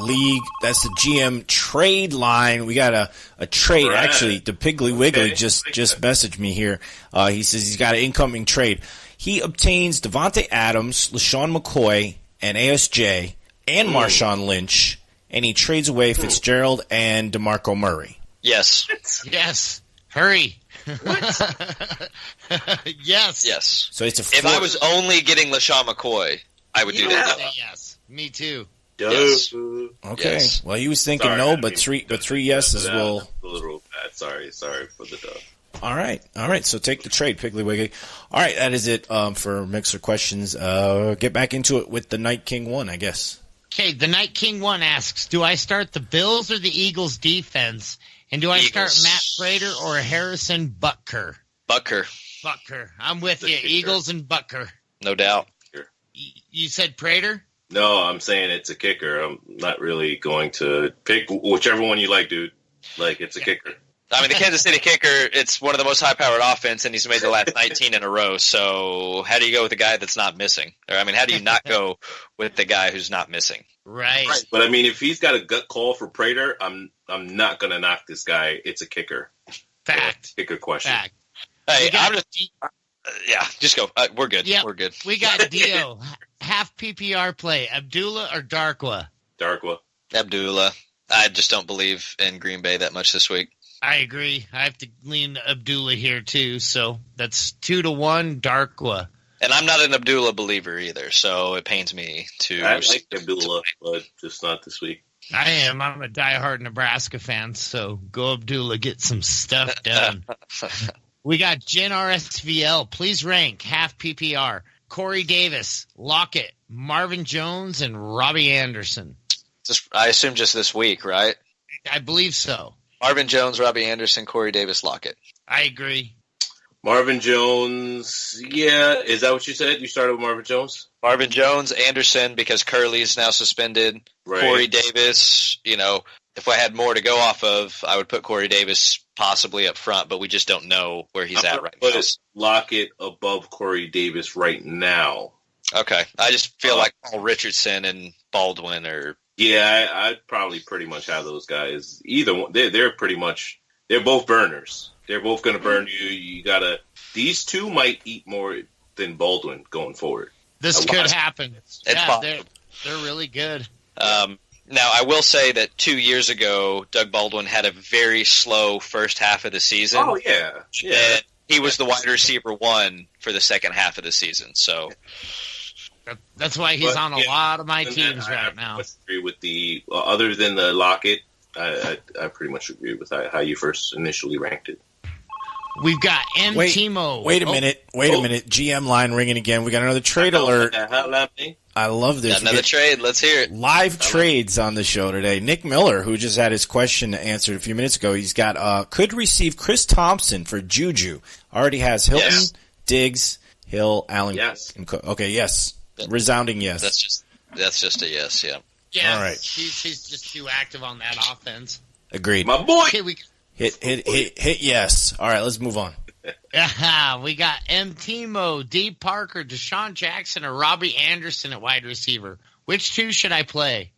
league. That's the GM trade line. We got a trade. Right. Actually, the Piggly Wiggly just messaged me here. He says he's got an incoming trade. He obtains Devontae Adams, LaShawn McCoy, and ASJ, and Marshawn Lynch, and he trades away Fitzgerald and DeMarco Murray. Yes. Yes. Hurry. Yes. So it's if I was only getting LaShawn McCoy, I would do that. Yes. Me too. Yes. Okay. Yes. Well, he was thinking but three yeses will. A little bad. Sorry for the dub. All right. So take the trade, Piggly Wiggly. All right, that is it for Mixer questions. Get back into it with the Night King 1, I guess. Okay, the Night King 1 asks, do I start the Bills or the Eagles defense? And do I start Matt Prater or Harrison Butker? Butker. I'm with you. Eagles and Butker. No doubt. You said Prater? No, I'm saying it's a kicker. I'm not really going to pick whichever one you like, dude. It's a kicker. I mean, the Kansas City kicker, it's one of the most high-powered offense, and he's made the last 19 in a row. So how do you go with the guy that's not missing? Or, I mean, how do you not go with the guy who's not missing? Right. But, I mean, if he's got a gut call for Prater, I'm not going to knock this guy. It's a kicker. Fact. Kicker question. Fact. Hey, Yeah, just go. We're good. Yep. We're good. We got Dio. Half PPR play. Abdullah or Darkwa? Darkwa. Abdullah. I just don't believe in Green Bay that much this week. I agree. I have to lean Abdullah here too. So that's 2-1 Darkwa. And I'm not an Abdullah believer either, so it pains me to. I like Abdullah, but just not this week. I am. I'm a diehard Nebraska fan, so go Abdullah, get some stuff done. We got Jen RSVL. Please rank half PPR. Corey Davis, Lockett, Marvin Jones, and Robbie Anderson. I assume just this week, right? I believe so. Marvin Jones, Robbie Anderson, Corey Davis, Lockett. I agree. Marvin Jones, yeah. Is that what you said? You started with Marvin Jones? Marvin Jones, Anderson, because Curley's now suspended. Right. Corey Davis, if I had more to go off of, I would put Corey Davis possibly up front, but we just don't know where he's at right now. Put Lockett above Corey Davis right now. Okay. I just feel like Paul Richardson and Baldwin are... Yeah, I'd probably pretty much have those guys. Either one, they're both burners. They're both going to burn you. You gotta. These two might eat more than Baldwin going forward. This could happen. They're really good. Now, I will say that 2 years ago, Doug Baldwin had a very slow first half of the season. Oh yeah. And he was the wide receiver 1 for the second half of the season. So that's why he's on a lot of my teams right now. I agree with the other than the Lockett. I pretty much agree with how you first initially ranked it. We've got Timo. Wait a minute. GM line ringing again. We got another trade alert. I love this. Got another trade. Let's hear it. Live trades on the show today. Nick Miller, who just had his question answered a few minutes ago, he's got could receive Chris Thompson for Juju. Already has Hilton, Diggs, Hill, Allen. Yes. And Cook. Okay, yes. Resounding yes. That's just a yes, yeah. Yeah, all right. She's just too active on that offense. Agreed. My boy. Okay, Hit yes. All right, let's move on. We got Timo, D. Parker, Deshaun Jackson, or Robbie Anderson at wide receiver. Which two should I play?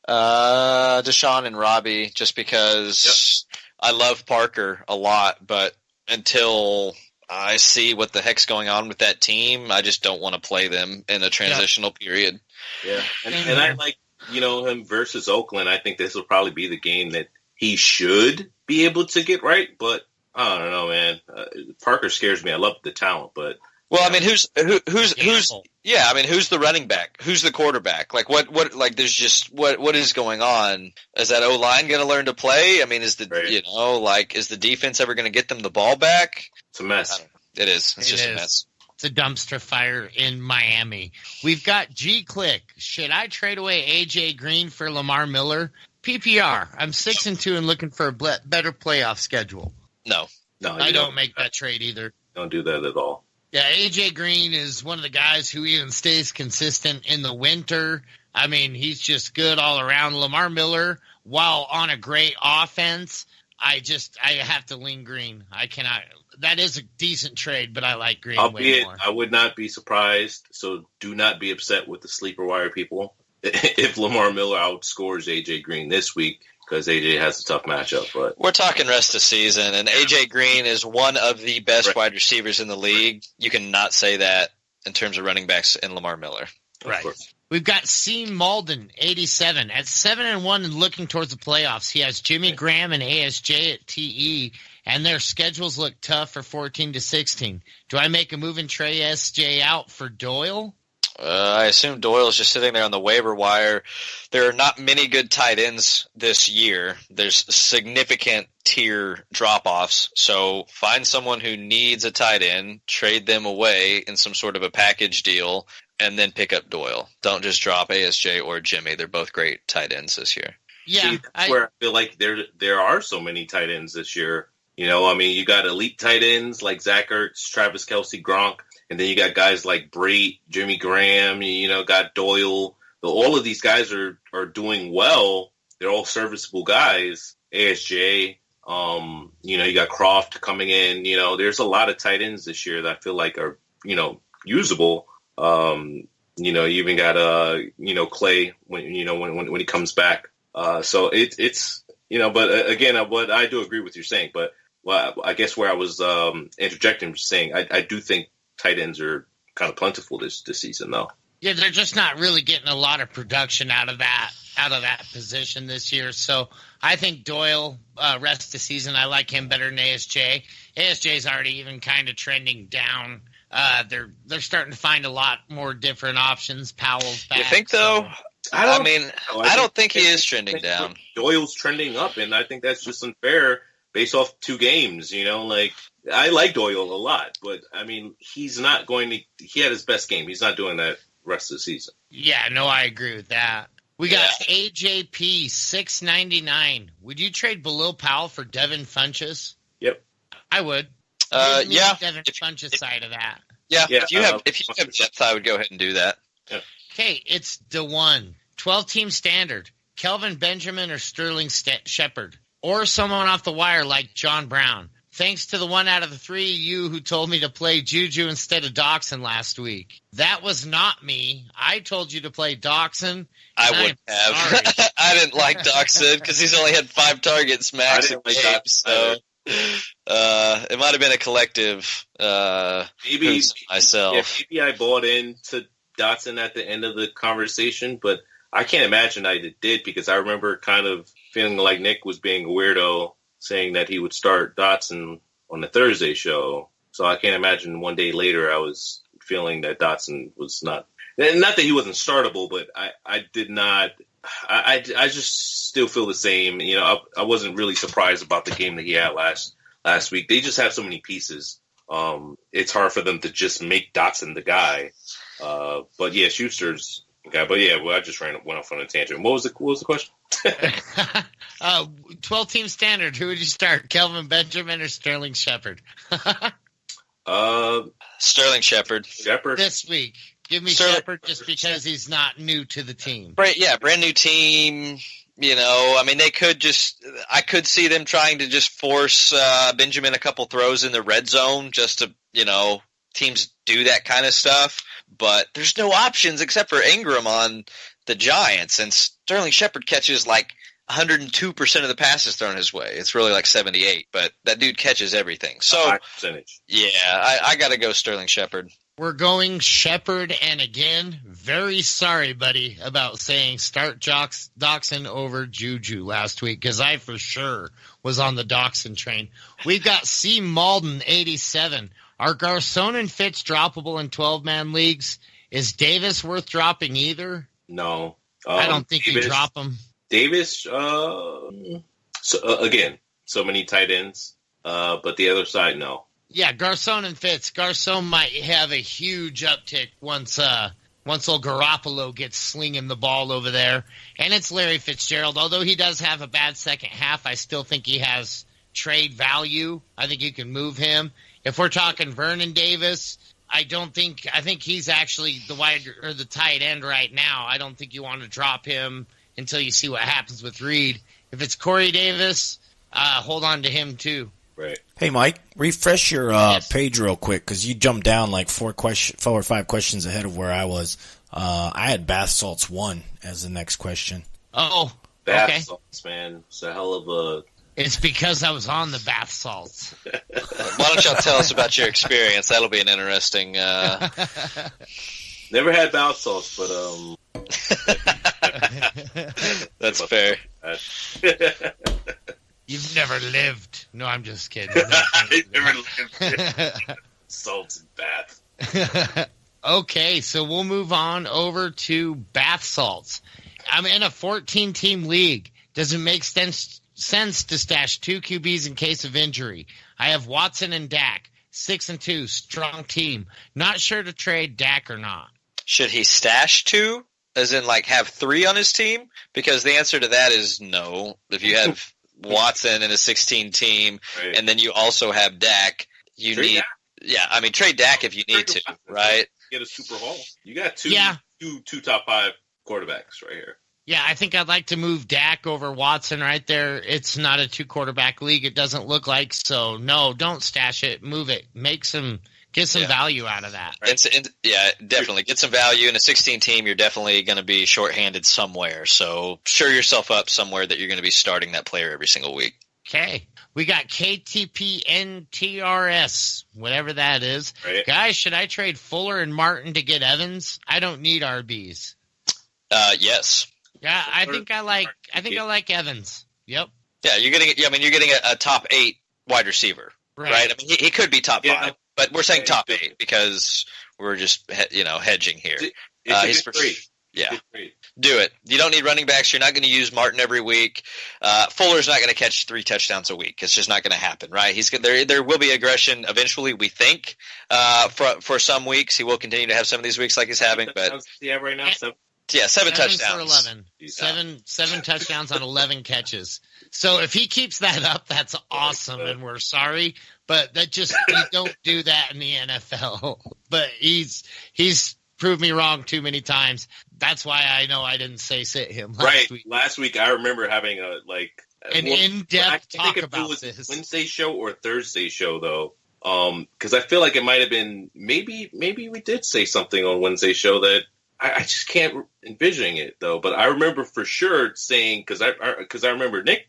Deshaun and Robbie, just because I love Parker a lot, but until I see what the heck's going on with that team, I just don't want to play them in a transitional period. Yeah, and I like him versus Oakland. I think this will probably be the game that he should be able to get right, but I don't know, man. Parker scares me. I love the talent, but I mean, who's the running back? Who's the quarterback? Like what like there's just what is going on? Is that O-line going to learn to play? I mean, is the defense ever going to get them the ball back? It's a mess. It is. It's just a mess. It's a dumpster fire in Miami. We've got G-Click. Should I trade away A.J. Green for Lamar Miller? PPR. I'm 6-2 and looking for a better playoff schedule. No, I don't make that trade either. Don't do that at all. Yeah, A.J. Green is one of the guys who even stays consistent in the winter. I mean, he's just good all around. Lamar Miller, while on a great offense, I have to lean Green. I cannot. That is a decent trade, but I like Green way more. I would not be surprised, so do not be upset with the Sleeper Wire people if Lamar Miller outscores A.J. Green this week, because A.J. has a tough matchup. But we're talking rest of season, and A.J. Green is one of the best wide receivers in the league. You cannot say that in terms of running backs in Lamar Miller. Right. We've got C. Malden, 87. At 7-1 and looking towards the playoffs, he has Jimmy Graham and ASJ at TE, and their schedules look tough for 14-16. Do I make a move and trade SJ out for Doyle? I assume Doyle's just sitting there on the waiver wire. There are not many good tight ends this year. There's significant tier drop-offs. So find someone who needs a tight end, trade them away in some sort of a package deal, and then pick up Doyle. Don't just drop ASJ or Jimmy. They're both great tight ends this year. Yeah, see, that's where I feel like there are so many tight ends this year. I mean, you got elite tight ends like Zach Ertz, Travis Kelce, Gronk. And then you got guys like Brate, Jimmy Graham, got Doyle. All of these guys are doing well. They're all serviceable guys. ASJ, you got Croft coming in. There's a lot of tight ends this year that I feel like are, usable. You even got, Clay when he comes back. So it's but again, what I do agree with you saying, but well, I guess where I was interjecting, saying I do think tight ends are kind of plentiful this season, though. Yeah, they're just not really getting a lot of production out of that position this year. So I think Doyle, rest of the season, I like him better than ASJ. ASJ's already even kind of trending down. They're starting to find a lot more different options. Powell's back. You think, though? So. I don't think he is trending down. Doyle's trending up, and I think that's just unfair based off 2 games. You know, like, I like Doyle a lot, but, I mean, he's not going to – he had his best game. He's not doing that rest of the season. Yeah, no, I agree with that. We got AJP, $6.99. Would you trade Bilal Powell for Devin Funchess? Yep. I would. Yeah. Devin Funchess side of that. Yeah, if you have depth, I would go ahead and do that. Yeah. Okay, it's the one. 12-team standard. Kelvin Benjamin or Sterling Shepard. Or someone off the wire like John Brown. Thanks to the 1 out of the 3 of you who told me to play Juju instead of Doxson last week. That was not me. I told you to play Doxson. I wouldn't have. I didn't like Doxson because he's only had 5 targets max in games. So it might have been a collective maybe myself. Yeah, maybe I bought into Dotson at the end of the conversation, but I can't imagine I did because I remember kind of feeling like Nick was being a weirdo saying that he would start Dotson on the Thursday show. So I can't imagine one day later I was feeling that Dotson was not that he wasn't startable, but I did not. I just still feel the same. You know, I wasn't really surprised about the game that he had last week. They just have so many pieces. It's hard for them to just make Dotson the guy. But yeah, Schuster's okay. But yeah, well, I just went off on a tangent. What was the question? 12-team standard. Who would you start, Kelvin Benjamin or Sterling Shepard? Sterling Shepard. This week. Give me Shepard just because he's not new to the team. Right, yeah, brand new team. You know, I mean, I could see them trying to just force Benjamin a couple throws in the red zone just to, you know, teams do that kind of stuff. But there's no options except for Ingram on the Giants. And Sterling Shepard catches like 102% of the passes thrown his way. It's really like 78, but that dude catches everything. So, high percentage. Yeah, I got to go Sterling Shepard. We're going Shepard, and again, very sorry, buddy, about saying start Doxson over Juju last week, because I for sure was on the Doxson train. We've got C. Malden, 87. Are Garcon and Fitz droppable in 12-man leagues? Is Davis worth dropping either? No. I don't think you drop him. Davis, again, so many tight ends, but the other side, no. Yeah, Garcon and Fitz. Garcon might have a huge uptick once old Garoppolo gets slinging the ball over there. And it's Larry Fitzgerald. Although he does have a bad second half, I still think he has trade value. I think you can move him. If we're talking Vernon Davis, I think he's actually the tight end right now. I don't think you want to drop him until you see what happens with Reed. If it's Corey Davis, hold on to him too. Right. Hey, Mike, refresh your page real quick because you jumped down like 4 or 5 questions ahead of where I was. I had bath salts 1 as the next question. Oh, bath okay. salts, man. It's a hell of a. It's because I was on the bath salts. Why don't y'all tell us about your experience? That'll be an interesting. Never had bath salts, but That's fair. You've never lived. No, I'm just kidding. I've never lived. Salts and bath. Okay, so we'll move on over to bath salts. I'm in a 14-team league. Does it make sense to stash 2 QBs in case of injury? I have Watson and Dak, 6-2, strong team. Not sure to trade Dak or not. Should he stash 2, as in like have 3 on his team? Because the answer to that is no. If you have Watson in a 16 team, right, and then you also have Dak, you trade need Dak. Yeah, I mean trade Dak if you need to, right? Get a super haul. You got two top 5 quarterbacks right here. Yeah, I think I'd like to move Dak over Watson right there. It's not a 2-quarterback league. It doesn't look like. So, no, don't stash it. Move it. Get some value out of that. Yeah, definitely. Get some value. In a 16 team, you're definitely going to be shorthanded somewhere. So, sure yourself up somewhere that you're going to be starting that player every single week. Okay. We got KTPNTRS, whatever that is. Right. Guys, should I trade Fuller and Martin to get Evans? I don't need RBs. Yes. Yeah, I think I like Evans. Yep. Yeah, you're getting a top 8 wide receiver, right? I mean, he could be top 5, but we're saying top 8 because we're just hedging here. It's a good trade. Yeah. Do it. You don't need running backs. You're not going to use Martin every week. Fuller's not going to catch 3 touchdowns a week. It's just not going to happen, right? There will be aggression eventually, we think, for some weeks. He will continue to have some of these weeks like he's having. But yeah, right now, 7 touchdowns. For 11. Seven touchdowns on 11 catches. So if he keeps that up, that's awesome, and we're sorry. But you don't do that in the NFL. But he's proved me wrong too many times. That's why I know I didn't say sit him last week. Last week, I remember having an in-depth talk about this. Wednesday show or Thursday show, though, because I feel like it might have been maybe we did say something on Wednesday show that I just can't envision it though. But I remember for sure saying because I remember Nick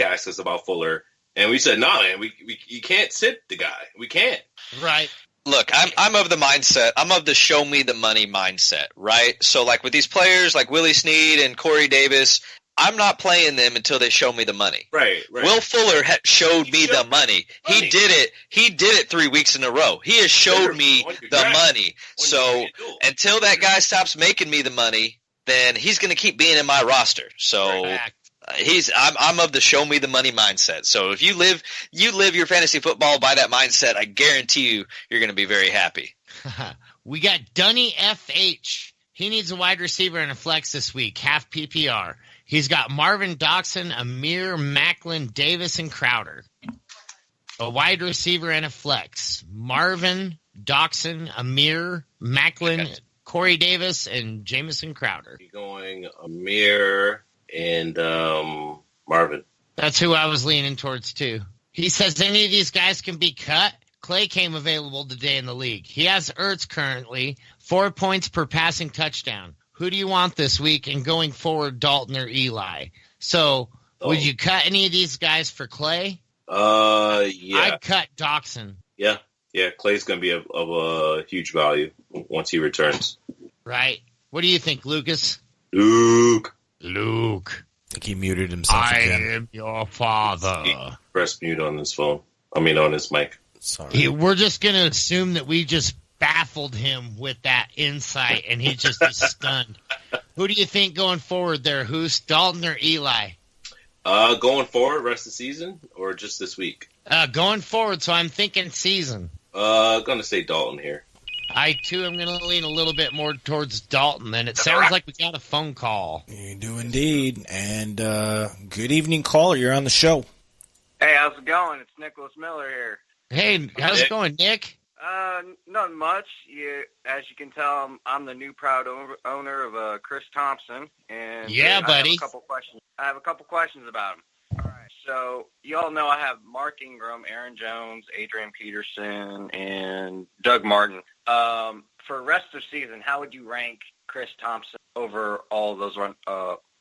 asked us about Fuller, and we said, "Nah, man, you can't sit the guy. We can't." Right. Look, I'm of the mindset. I'm of the show me the money mindset, right? So, like with these players, like Willie Snead and Corey Davis, I'm not playing them until they show me the money. Right. Will Fuller showed me the money. He did it. He did it 3 weeks in a row. He has showed me the money. So until that guy stops making me the money, then he's going to keep being in my roster. So. I'm of the show me the money mindset. So if you live your fantasy football by that mindset, I guarantee you're going to be very happy. We got Dunny FH. He needs a wide receiver and a flex this week, half PPR. He's got Marvin Doxson, Amir, Macklin, Davis, and Crowder. A wide receiver and a flex. Marvin, Doxson, Amir, Macklin, Corey Davis, and Jamison Crowder. Going Amir and Marvin. That's who I was leaning towards, too. He says any of these guys can be cut. Clay came available today in the league. He has Ertz currently, 4 points per passing touchdown. Who do you want this week? And going forward, Dalton or Eli? So, would you cut any of these guys for Clay? Yeah. I'd cut Doxson. Yeah. Clay's going to be of a huge value once he returns. Right. What do you think, Lucas? Luke. I think he muted himself again. I am your father. Press mute on his phone. on his mic. Sorry. We're just going to assume that we just baffled him with that insight, and he just is stunned. Who do you think going forward there, Hoos, Dalton or Eli? Going forward, rest of the season, or just this week? Going forward, so I'm thinking season. Gonna say Dalton here. I, too, am going to lean a little bit more towards Dalton, and it sounds like we got a phone call. You do indeed. And good evening, caller. You're on the show. Hey, how's it going? It's Nicholas Miller here. Hey, how's it going, Nick? Nothing much. As you can tell, I'm the new proud owner of Chris Thompson, and yeah, buddy. I have a couple questions about him. All right. So you all know I have Mark Ingram, Aaron Jones, Adrian Peterson, and Doug Martin. For the rest of the season, how would you rank Chris Thompson over all those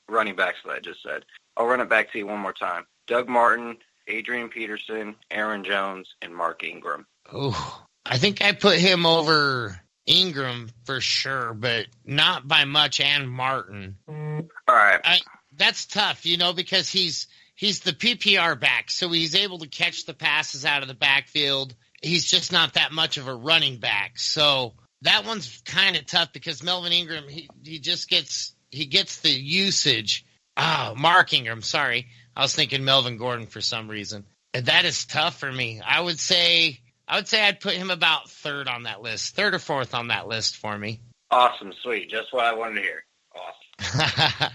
running backs that I just said? I'll run it back to you one more time. Doug Martin, Adrian Peterson, Aaron Jones, and Mark Ingram. Oh, I think I put him over Ingram for sure, but not by much, and Martin. All right. That's tough, because he's the PPR back, so he's able to catch the passes out of the backfield. He's just not that much of a running back. So that one's kind of tough because Melvin Ingram, he gets the usage. Oh, Mark Ingram, sorry. I was thinking Melvin Gordon for some reason. And that is tough for me. I would say I'd put him about third on that list, third or fourth on that list for me. Awesome, sweet. Just what I wanted to hear. Awesome.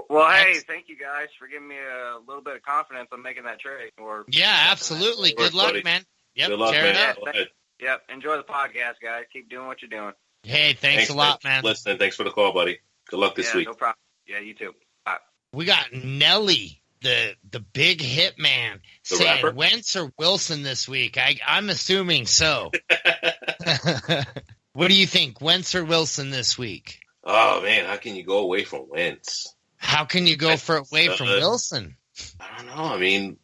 Well, hey, thank you guys for giving me a little bit of confidence on making that trade. Yeah, absolutely. Good luck, buddy. man. Yep, good luck, man. Yep, enjoy the podcast, guys. Keep doing what you're doing. Hey, thanks a lot, man. Listen, thanks for the call, buddy. Good luck this week. No problem. Yeah, you too. Bye. We got Nelly, the big hit man, saying rapper? Wentz or Wilson this week. I'm assuming so. What do you think, Wentz or Wilson this week? Oh, man, how can you go away from Wentz? How can you go away from Wilson? I don't know. I mean,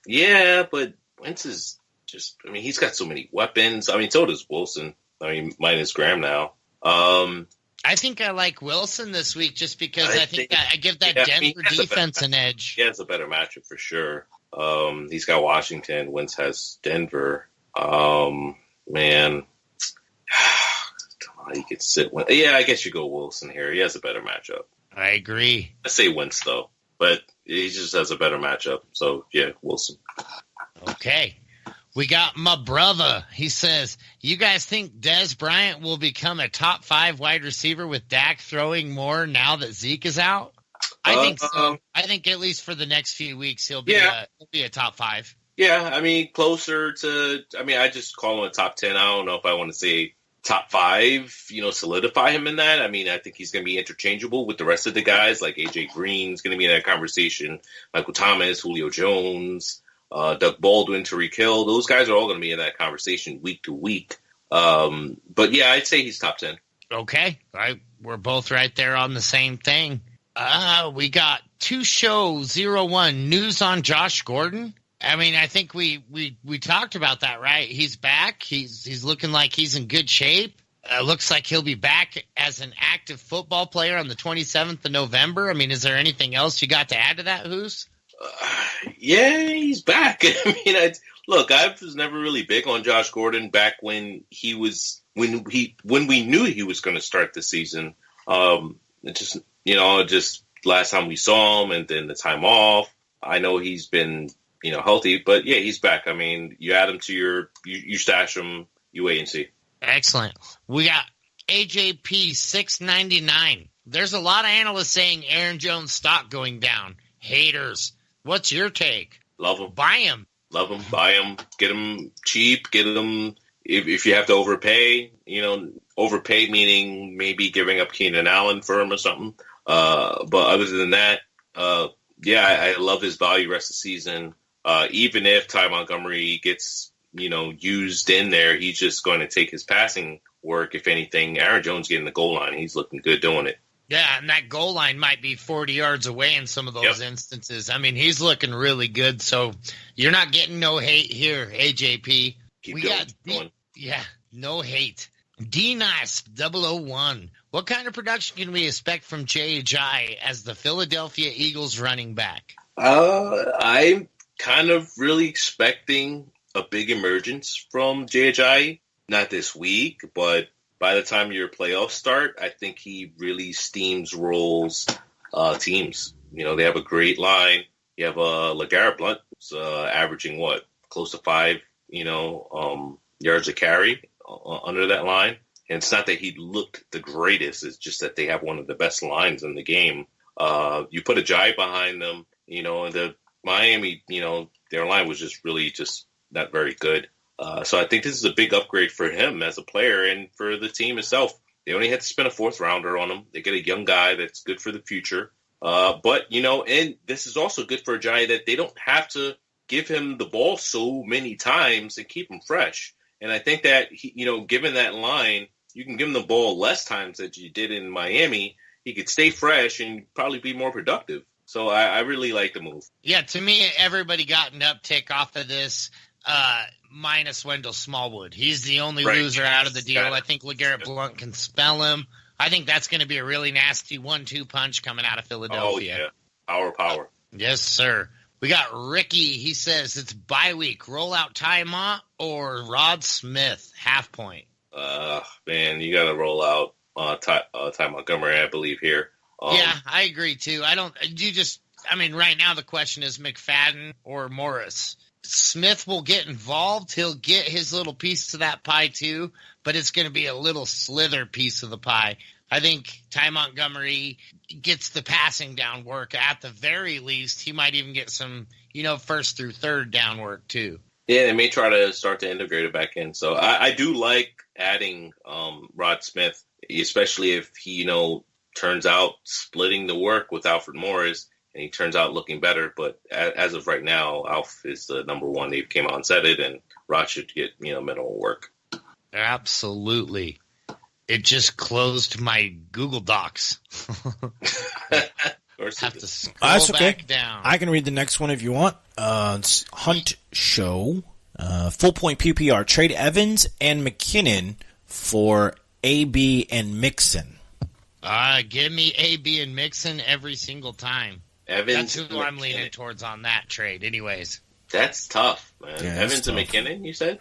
Yeah, but Wentz is just, I mean, he's got so many weapons. I mean, so does Wilson. I mean, minus Graham now. I think I like Wilson this week just because I think that I give that Denver defense an edge. He has a better matchup for sure. He's got Washington. Wentz has Denver. Man. He could sit. Yeah, I guess you go Wilson here. He has a better matchup. I agree. I say Wentz, though. But he just has a better matchup. So, yeah, Wilson. Okay. We got my brother. He says, you guys think Dez Bryant will become a top 5 wide receiver with Dak throwing more now that Zeke is out? I think so. I think at least for the next few weeks he'll be a top 5. Yeah, I mean, closer to – I mean, I just call him a top 10. I don't know if I want to say top 5, solidify him in that. I mean, I think he's going to be interchangeable with the rest of the guys. Like A.J. Green's going to be in that conversation. Michael Thomas, Julio Jones – Doug Baldwin, Tyreek Hill, those guys are all going to be in that conversation week to week. But, yeah, I'd say he's top 10. Okay. We're both right there on the same thing. We got 2-show-01 news on Josh Gordon. I mean, I think we talked about that, right? He's back. He's looking like he's in good shape. Looks like he'll be back as an active football player on the 27th of November. I mean, is there anything else you got to add to that, Hoos? Yeah, he's back. I mean, I was never really big on Josh Gordon back when when we knew he was going to start the season. Just last time we saw him and then the time off. I know he's been healthy, but yeah, he's back. I mean, you add him to you stash him. You wait and see. Excellent. We got AJP 699. There's a lot of analysts saying Aaron Jones' stock going down. Haters. What's your take? Love him. Buy him. Love him. Buy him. Get him cheap. Get him if you have to overpay. Overpay meaning maybe giving up Keenan Allen for him or something. But other than that, I love his value rest of the season. Even if Ty Montgomery gets used in there, he's just going to take his passing work. If anything, Aaron Jones getting the goal line, he's looking good doing it. Yeah, and that goal line might be 40 yards away in some of those instances. I mean, he's looking really good, so you're not getting no hate here, AJP. No hate. D-Nice 001. What kind of production can we expect from J.J. as the Philadelphia Eagles running back? I'm kind of really expecting a big emergence from J.J. Not this week, but by the time your playoffs start, I think he really rolls teams. They have a great line. You have LeGarrette Blount averaging close to 5, yards a carry under that line. And it's not that he looked the greatest. It's just that they have one of the best lines in the game. You put a Jai behind them, and the Miami, their line was just really just not very good. So I think this is a big upgrade for him as a player and for the team itself. They only had to spend a 4th rounder on him. They get a young guy that's good for the future. But, and this is also good for a guy that they don't have to give him the ball so many times and keep him fresh. And I think that, given that line, you can give him the ball less times than you did in Miami. He could stay fresh and probably be more productive. So I really like the move. Yeah, to me, everybody got an uptick off of this. Minus Wendell Smallwood. He's the only loser out of the deal. I think LeGarrette Blount can spell him. I think that's going to be a really nasty 1-2 punch coming out of Philadelphia. Oh, yeah. Power. Yes, sir. We got Ricky. He says it's bye week. Roll out Ty Mott or Rod Smith, half point. Man, you got to roll out Ty Montgomery, I believe, here. Yeah, I agree, too. Right now the question is McFadden or Morris. Smith will get involved. He'll get his little piece of that pie too, but it's going to be a little slither piece of the pie. I think Ty Montgomery gets the passing down work at the very least. He might even get some, first through third down work too. Yeah, they may try to start to integrate it back in. So I do like adding Rod Smith, especially if he, turns out splitting the work with Alfred Morris. And he turns out looking better, but as of right now, Alf is the number one. They came out and said it, and Rod should get minimal work. Absolutely. It just closed my Google Docs. have to scroll That's okay. back down. I can read the next one if you want. It's Hunt Show. Full point PPR. Trade Evans and McKinnon for AB and Mixon. Give me AB and Mixon every single time. Evans. That's who I'm leaning towards on that trade. Anyways, that's tough, man. Yeah, Evans and McKinnon, you said?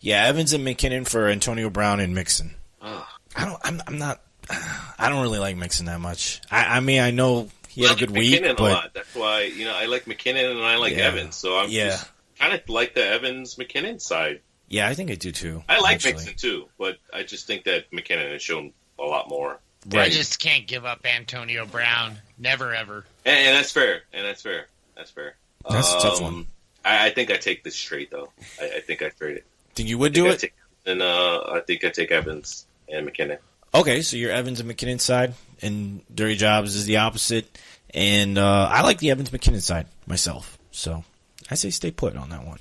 Yeah, Evans and McKinnon for Antonio Brown and Mixon. Oh. I don't really like Mixon that much. I mean, I know he had a good week, McKinnon but a lot. That's why I like McKinnon and I like Evans. So I'm just kind of like the Evans McKinnon side. Yeah, I think I do too. I like Mixon too, but I just think that McKinnon has shown a lot more. I just can't give up Antonio Brown. Never ever. And that's fair. That's fair. That's a tough one. I think I take this straight though. I think I trade it. Think you would do it? I think I take Evans and McKinnon. Okay, so you're Evans and McKinnon side, and Dirty Jobs is the opposite. And I like the Evans McKinnon side myself, so I say stay put on that one.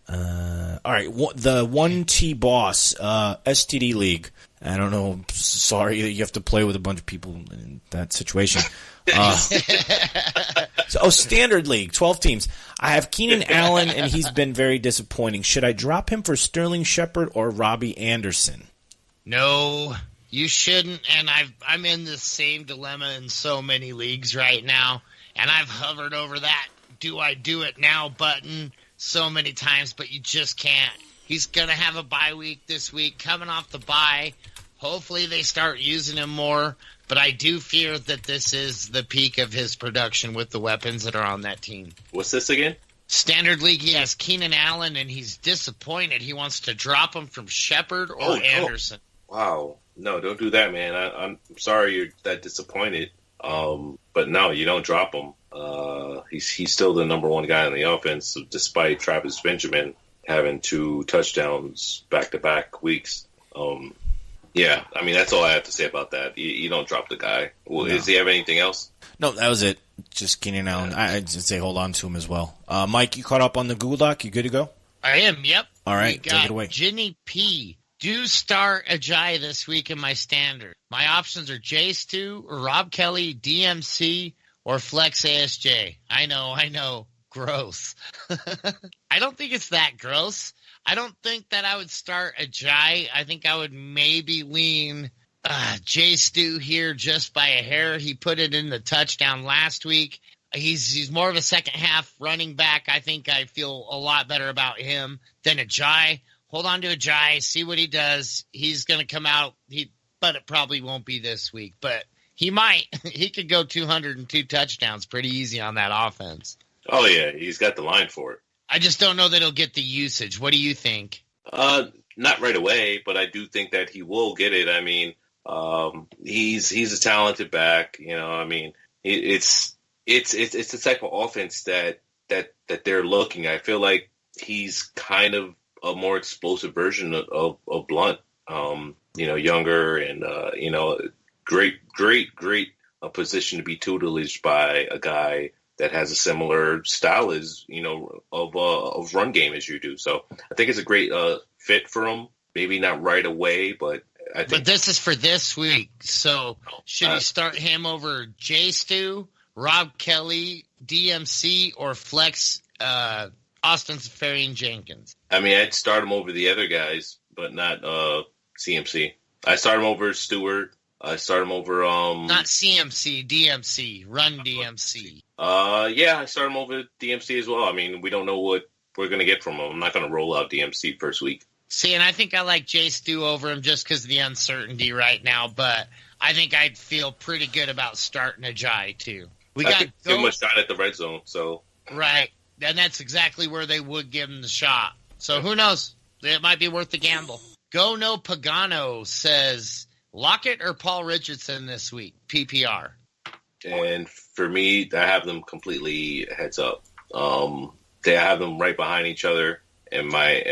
All right, the 1T Boss STD League. I don't know. Sorry that you have to play with a bunch of people in that situation. Standard League, 12 teams. I have Keenan Allen, and he's been very disappointing. Should I drop him for Sterling Shepard or Robbie Anderson? No, you shouldn't. And I'm in the same dilemma in so many leagues right now, and I've hovered over that "do I do it now" button so many times, but you just can't. He's going to have a bye week this week, coming off the bye. Hopefully they start using him more, but I do fear that this is the peak of his production with the weapons that are on that team. What's this again? Standard League, he has Keenan Allen, and he's disappointed. He wants to drop him from Shepard or Anderson. Wow. No, don't do that, man. I'm sorry you're that disappointed. But no, you don't drop him. He's still the number one guy in the offense, despite Travis Benjamin having 2 touchdowns back-to-back weeks. Yeah, I mean, that's all I have to say about that. You don't drop the guy. Well, Does he have anything else? No, that was it. Just Keenan Allen. I'd just say hold on to him as well. Mike, you caught up on the Google Doc? You good to go? I am, yep. All right, take it away. Ginny P. Do start Ajayi this week in my standard. My options are J. Stu, Rob Kelly, DMC, or Flex ASJ. I know. Gross. I don't think it's that gross. I don't think that I would start Ajayi. I think I would maybe lean J. Stu here just by a hair. He put it in the touchdown last week. He's more of a second half running back. I think I feel a lot better about him than Ajayi. Hold on to Ajayi, see what he does. He's going to come out, but it probably won't be this week. But he might. He could go 202 touchdowns pretty easy on that offense. Oh, yeah, he's got the line for it. I just don't know that he'll get the usage. What do you think? Not right away, but I do think that he will get it. I mean, he's a talented back. I mean, it's the type of offense that they're looking at. I feel like he's kind of a more explosive version of Blunt. Younger and great position to be tutelaged by a guy that has a similar style as of run game as you do. So I think it's a great fit for him. Maybe not right away, but I think. But this is for this week. So should he start him over J. Stu, Rob Kelly, DMC, or flex Austin Safarian-Jenkins? I mean, I'd start him over the other guys, but not CMC. I start him over Stewart. I start him over not CMC, DMC, run DMC. Yeah, I start him over DMC as well. I mean, we don't know what we're going to get from him. I'm not going to roll out DMC first week. See, and I think I like J. Stu over him just because of the uncertainty right now, but I think I'd feel pretty good about starting Ajayi too. I got too much shot at the red zone, so. Right, and that's exactly where they would give him the shot. So who knows? It might be worth the gamble. Go No Pagano says, Lockett or Paul Richardson this week, PPR? And for me, I have them completely heads up. I have them right behind each other. In my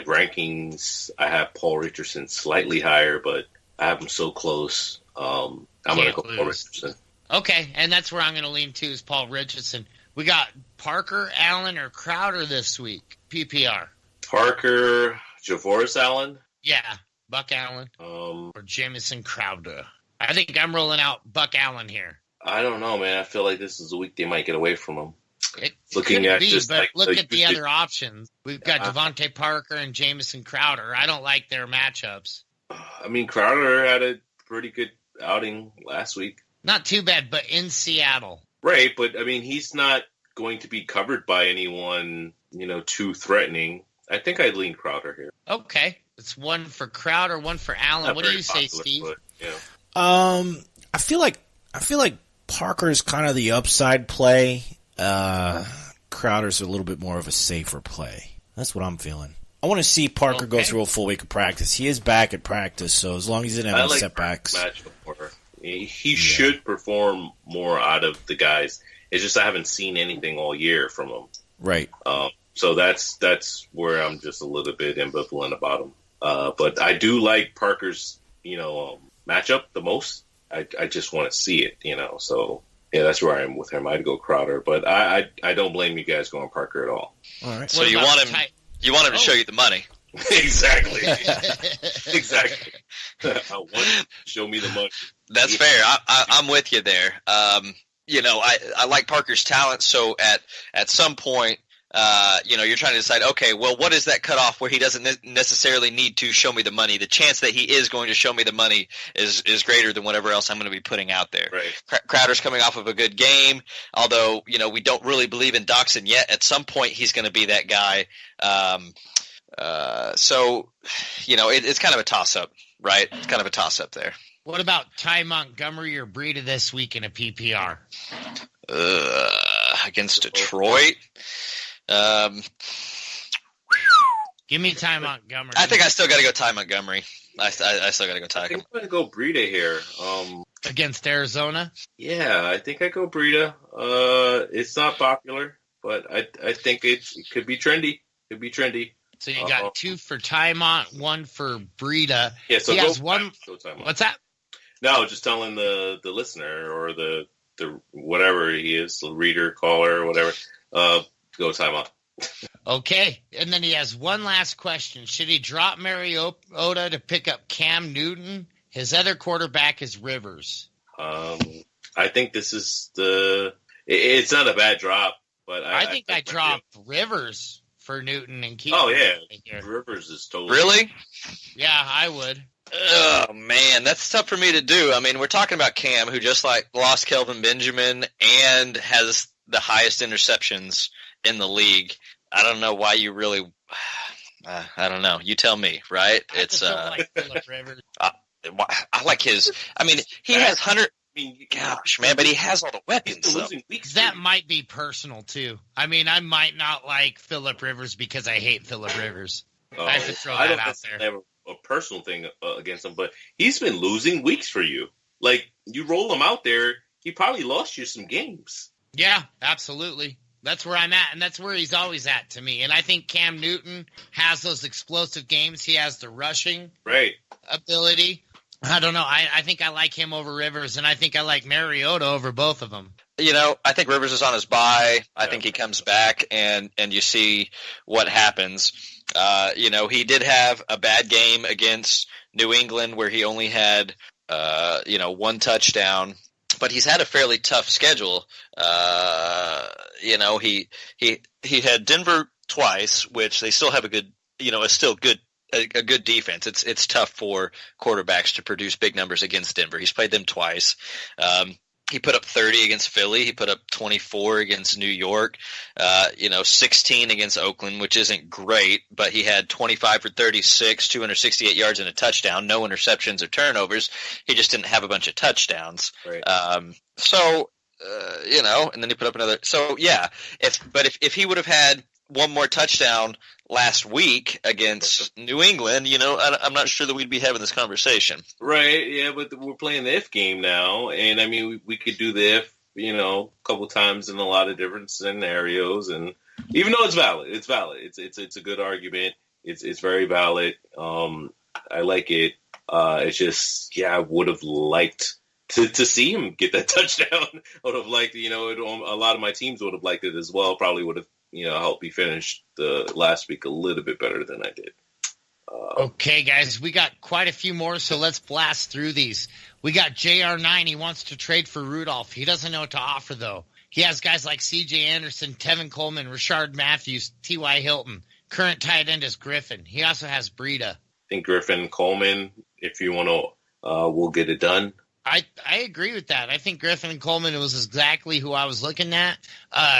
rankings, I have Paul Richardson slightly higher, but I have them so close. I'm going to go Paul Richardson. Okay, and that's where I'm going to lean to is Paul Richardson. We got Parker, Allen, or Crowder this week, PPR. Parker, Javoris Allen? Yeah, Buck Allen or Jamison Crowder. I think I'm rolling out Buck Allen here. I don't know, man. I feel like this is a week they might get away from him. It Looking could at be, just but like look at the usage- other options. We've got Devontae Parker and Jamison Crowder. I don't like their matchups. I mean, Crowder had a pretty good outing last week. Not too bad, but in Seattle. Right, but I mean, he's not going to be covered by anyone, too threatening. I think I'd lean Crowder here. Okay. It's one for Crowder, one for Allen. Not what do very you say, popular, Steve? but, yeah. I feel like Parker's kind of the upside play. Crowder's a little bit more of a safer play. That's what I'm feeling. I want to see Parker go through a full week of practice. He is back at practice, so as long as he didn't have any setbacks. Matchup more. He should perform more out of the guys. It's just I haven't seen anything all year from him. Right. So that's where I'm just a little bit ambivalent about him. But I do like Parker's, matchup the most. I just want to see it, So yeah, that's where I am with him. I'd go Crowder, but I don't blame you guys going Parker at all. All right. So you want him to show you the money. Exactly. Exactly. I want him to show me the money. That's fair. I'm with you there. I like Parker's talent. So at some point, you're trying to decide, okay, well, what is that cutoff where he doesn't necessarily need to show me the money? The chance that he is going to show me the money is greater than whatever else I'm going to be putting out there. Right. Crowder's coming off of a good game, although, we don't really believe in Doxson yet. At some point, he's going to be that guy. It's kind of a toss-up, right? It's kind of a toss-up there. What about Ty Montgomery or Breida this week in a PPR? Against Detroit? Give me Ty Montgomery. I think I still got to go Ty Montgomery. I still got to go Ty. I think I'm going to go Breida here. Against Arizona? Yeah, I think I go Breida. It's not popular, but I think it could be trendy. Could be trendy. So you got two for Ty Mont, one for Breida. Yeah, so he has one. Go Ty Mont. What's that? No, just telling the listener or the whatever he is, the reader, caller, whatever, go Ty Mont. Okay, and then he has one last question. Should he drop Mariota to pick up Cam Newton? His other quarterback is Rivers. I think this is it's not a bad drop, but I think I drop Rivers for Newton and keep. Oh yeah, Rivers is totally really. Yeah, I would. Oh man, that's tough for me to do. I mean, we're talking about Cam, who just lost Kelvin Benjamin and has the highest interceptions in the league. I don't know why you really. I don't know. You tell me, right? I just don't like Phillip Rivers. I like his. I mean, he has 100. Gosh, man, but he has all the weapons. So. That might be personal too. I mean, I might not like Phillip Rivers because I hate Phillip Rivers. I have to throw that out there. I have a personal thing against him, but he's been losing weeks for you. Like, you roll him out there, he probably lost you some games. Yeah, absolutely. That's where I'm at, and that's where he's always at to me. And I think Cam Newton has those explosive games. He has the rushing ability. I don't know. I think I like him over Rivers, and I think I like Mariota over both of them. I think Rivers is on his bye. I think he comes back, and you see what happens. He did have a bad game against New England where he only had, one touchdown. But he's had a fairly tough schedule. He had Denver twice, which they still have a good, a good defense. It's tough for quarterbacks to produce big numbers against Denver. He's played them twice. He put up 30 against Philly. He put up 24 against New York. 16 against Oakland, which isn't great, but he had 25 for 36, 268 yards and a touchdown. No interceptions or turnovers. He just didn't have a bunch of touchdowns. Right. And then he put up another. So yeah, if he would have had one more touchdown last week against New England, I'm not sure that we'd be having this conversation. Right, yeah, but we're playing the if game now, and I mean, we could do the if, a couple times in a lot of different scenarios, and even though it's valid. It's a good argument. It's very valid. I like it. It's just, I would have liked to see him get that touchdown. I would have liked, a lot of my teams would have liked it as well. Probably would have, helped me finish the last week a little bit better than I did. Okay, guys, we got quite a few more, so let's blast through these. We got JR9. He wants to trade for Rudolph. He doesn't know what to offer, though. He has guys like C.J. Anderson, Tevin Coleman, Rashard Matthews, T.Y. Hilton. Current tight end is Griffin. He also has Breida. I think Griffin, Coleman, if you want to, we'll get it done. I agree with that. I think Griffin and Coleman was exactly who I was looking at.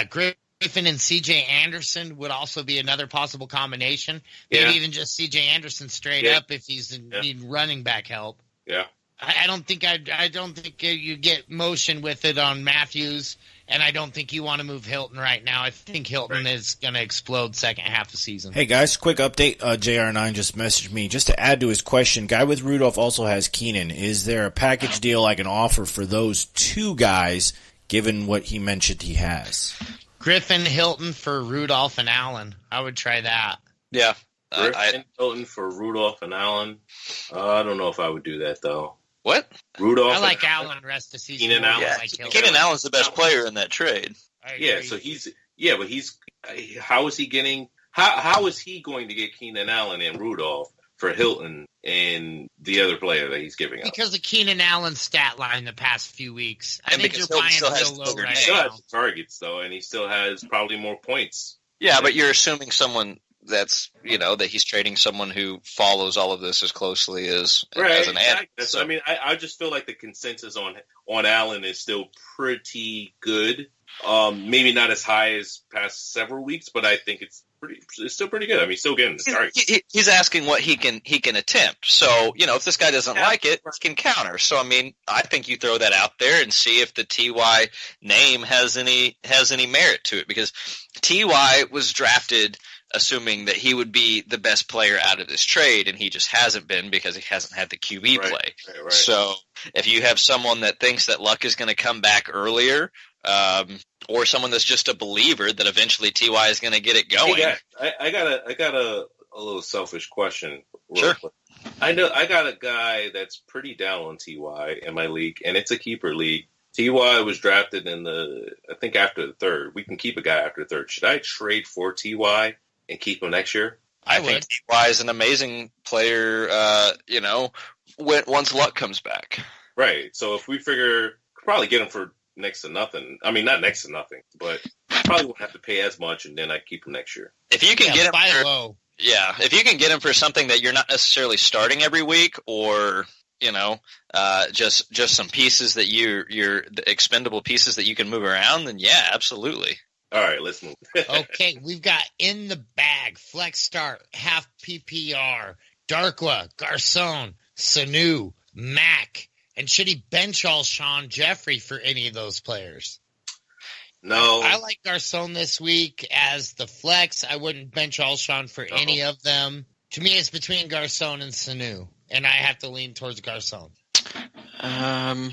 Griffin and C.J. Anderson would also be another possible combination. Maybe even just C.J. Anderson straight up if he's in need running back help. Yeah. I don't think you get motion with it on Matthews, and I don't think you want to move Hilton right now. I think Hilton is going to explode second half of the season. Hey, guys, quick update. JR9 just messaged me. Just to add to his question, guy with Rudolph also has Keenan. Is there a package deal I can offer for those two guys, given what he mentioned he has? Griffin, Hilton for Rudolph and Allen. I would try that. Yeah. Griffin, Hilton for Rudolph and Allen. I don't know if I would do that, though. What? Rudolph. I like Allen rest of the season. Keenan Allen. Keenan Allen's the best player in that trade. Yeah, so but how is he getting? How is he going to get Keenan Allen and Rudolph for Hilton and the other player that he's giving up? Because of Keenan Allen's stat line the past few weeks. I think you're Hilton buying still real low right He still now. has targets though, and he still has probably more points. Yeah, but you're assuming someone that's that he's trading someone who follows all of this as closely as an analyst. So, I mean, I just feel like the consensus on Allen is still pretty good. Maybe not as high as past several weeks, but I think it's still pretty good. I mean, still getting the targets. He's asking what he can attempt. So if this guy doesn't like it, he can counter. So I mean, I think you throw that out there and see if the TY name has any merit to it, because TY was drafted assuming that he would be the best player out of this trade, and he just hasn't been because he hasn't had the QB play. Right. So if you have someone that thinks that Luck is going to come back earlier, or someone that's just a believer that eventually TY is going to get it going. Hey, I got a little selfish question. Sure. Quick. I got a guy that's pretty down on TY in my league, and it's a keeper league. TY was drafted I think after the third. We can keep a guy after the third. Should I trade for TY and keep him next year? I think TY is an amazing player, once Luck comes back. Right. So if we figure, probably get him for next to nothing. I mean, not next to nothing, but probably won't have to pay as much, and then I keep him next year. If you can get him buy low. Yeah, if you can get him for something that you're not necessarily starting every week, or just some pieces that you're the expendable pieces that you can move around, then yeah, absolutely. All right, let's move. Okay, we've got in the bag, flex start, half PPR, Darkwa, Garcon, Sanu, Mac, and should he bench all Sean Jeffrey for any of those players? No. I like Garcon this week as the flex. I wouldn't bench all Sean for any of them. To me, it's between Garcon and Sanu, and I have to lean towards Garcon. I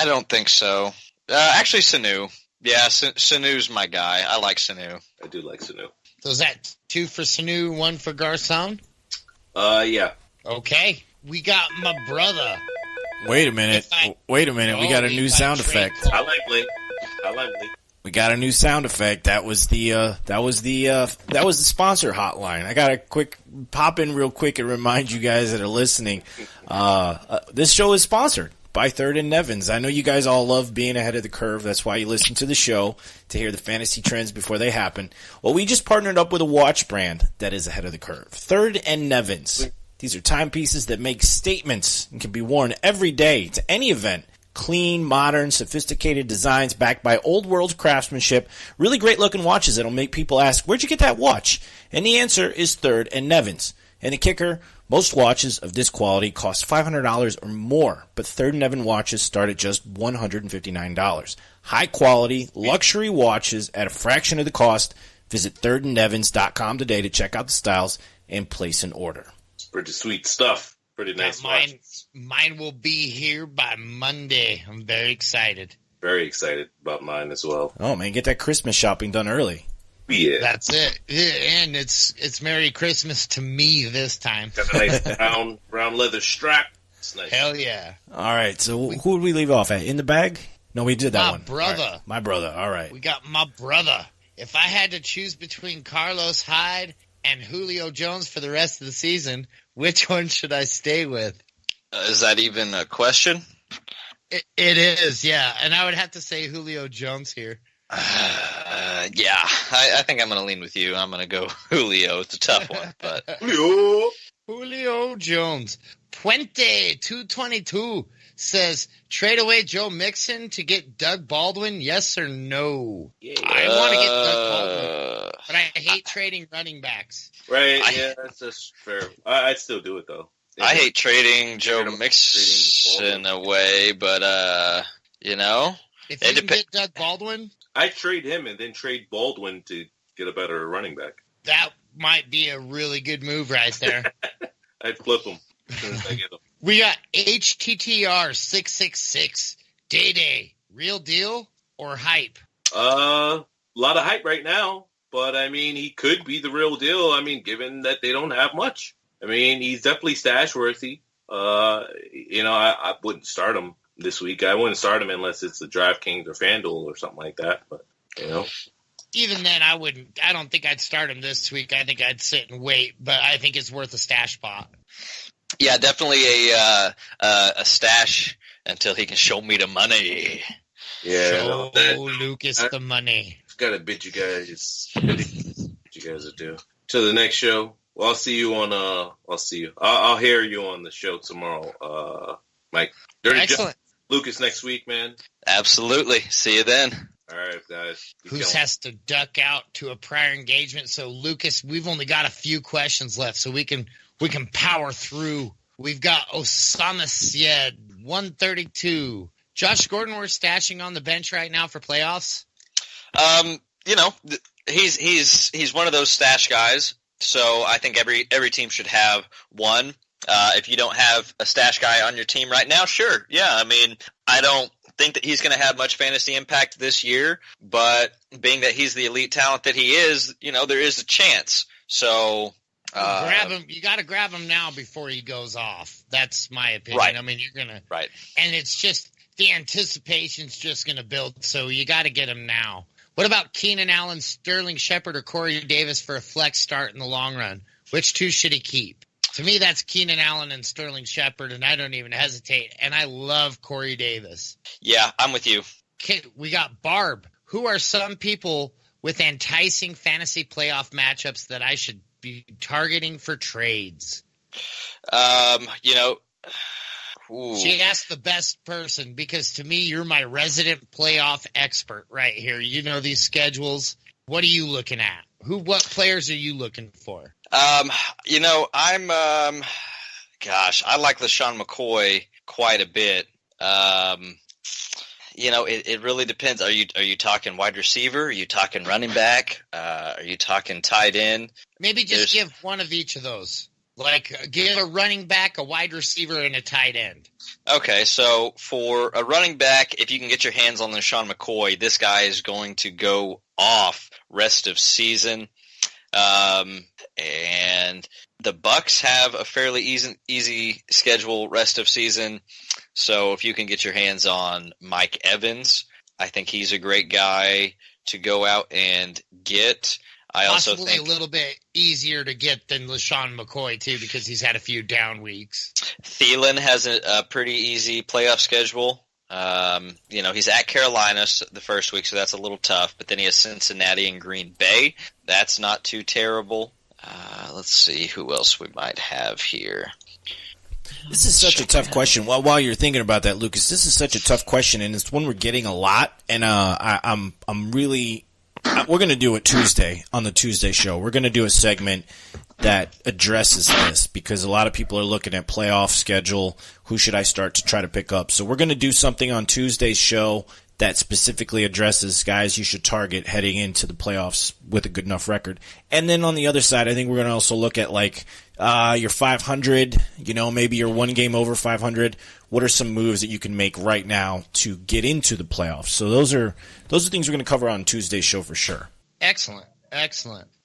don't think so. Actually, Sanu. Yeah, Sanu's my guy. I like Sanu. I do like Sanu. So is that 2 for Sanu, 1 for Garcon? Yeah. Okay. We got my brother. Wait a minute. We got a new sound effect. I like Blake. We got a new sound effect. That was the sponsor hotline. I gotta pop in real quick and remind you guys that are listening. This show is sponsored by Third and Nevins. I know you guys all love being ahead of the curve. That's why you listen to the show, to hear the fantasy trends before they happen. Well, we just partnered up with a watch brand that is ahead of the curve. Third and Nevins. These are timepieces that make statements and can be worn every day to any event. Clean, modern, sophisticated designs backed by old world craftsmanship. Really great looking watches that'll make people ask, where'd you get that watch? And the answer is Third and Nevins. And the kicker, most watches of this quality cost $500 or more, but Third and Nevin watches start at just $159. High quality, luxury watches at a fraction of the cost. Visit thirdandnevins.com today to check out the styles and place an order. Pretty sweet stuff. Pretty nice watch. Mine will be here by Monday. I'm very excited. Very excited about mine as well. Oh, man, get that Christmas shopping done early. Yeah. That's it. And it's Merry Christmas to me this time. Got a nice brown leather strap. It's nice. Hell yeah. All right, so who did we leave off at? In the bag? No, we did that one. My brother. Right. My brother, all right. We got my brother. if I had to choose between Carlos Hyde and Julio Jones for the rest of the season, which one should I stay with? Is that even a question? It is, yeah. And I would have to say Julio Jones here. Yeah, I think I'm going to lean with you. I'm going to go Julio. It's a tough one, but Julio Jones. Puente222 says, trade away Joe Mixon to get Doug Baldwin, yes or no? I want to get Doug Baldwin, but I hate trading running backs. Right, yeah, that's just fair. I'd still do it, though. Yeah. I hate trading Joe Mixon away, but, you know. If you can get Doug Baldwin, I'd trade him and then trade Baldwin to get a better running back. that might be a really good move right there. I'd flip him as soon as I get him. We got HTTR666. Day, real deal or hype? A lot of hype right now, but I mean, he could be the real deal. I mean, given that they don't have much. I mean, he's definitely stash worthy. You know, I wouldn't start him this week. I wouldn't start him unless it's the DraftKings or FanDuel or something like that. But you know, Even then, I wouldn't. I don't think I'd start him this week. I think I'd sit and wait, but I think it's worth a stash spot. Yeah, definitely a stash until he can show me the money. Yeah, show Lucas the money. I've got to bid you guys. What you guys will do till the next show. Well, I'll see you on. I'll see you. I'll hear you on the show tomorrow, Mike. Dirty Excellent. Lucas next week, man. Absolutely. See you then. All right, guys. Who's has to duck out to a prior engagement? So, Lucas, we've only got a few questions left, so we can power through. We've got Osama Syed, 132. Josh Gordon, we're stashing on the bench right now for playoffs. You know, he's one of those stash guys. So I think every team should have one. If you don't have a stash guy on your team right now, sure. Yeah, I mean, I don't think that he's going to have much fantasy impact this year, but being that he's the elite talent that he is, you know, there is a chance. So grab him. You got to grab him now before he goes off. That's my opinion. Right. I mean, you're going to. Right. And it's just the anticipation's just going to build, so you got to get him now. What about Keenan Allen, Sterling Shepard, or Corey Davis for a flex start in the long run? Which two should he keep? To me, that's Keenan Allen and Sterling Shepard, and I don't even hesitate. And I love Corey Davis. Yeah, I'm with you. Okay, we got Barb. Who are some people with enticing fantasy playoff matchups that I should be targeting for trades? You know, ooh. She asked the best person because to me, you're my resident playoff expert right here. You know these schedules. What are you looking at? What players are you looking for? You know, I like LaShawn McCoy quite a bit. You know, it really depends. Are you talking wide receiver? Are you talking running back? Are you talking tight end? Maybe just give one of each of those. Like, give a running back, a wide receiver, and a tight end. Okay, so for a running back, if you can get your hands on LaShawn McCoy, this guy is going to go off rest of season. And the Bucks have a fairly easy schedule rest of season. So if you can get your hands on Mike Evans, I think he's a great guy to go out and get. I also Possibly think a little bit easier to get than LaShawn McCoy, too, because he's had a few down weeks. Thielen has a pretty easy playoff schedule. You know, he's at Carolina the first week, so that's a little tough. But then he has Cincinnati and Green Bay. That's not too terrible. Let's see who else we might have here. This is such a tough question. While you're thinking about that, Lucas, this is such a tough question, and it's one we're getting a lot. And I'm really. We're going to do it Tuesday on the Tuesday show. We're going to do a segment that addresses this because a lot of people are looking at playoff schedule. Who should I start to try to pick up? So we're going to do something on Tuesday's show that specifically addresses guys you should target heading into the playoffs with a good enough record. And then on the other side, I think we're going to also look at like your 500, you know, maybe you're one game over 500. What are some moves that you can make right now to get into the playoffs? So those are things we're going to cover on Tuesday's show for sure. Excellent.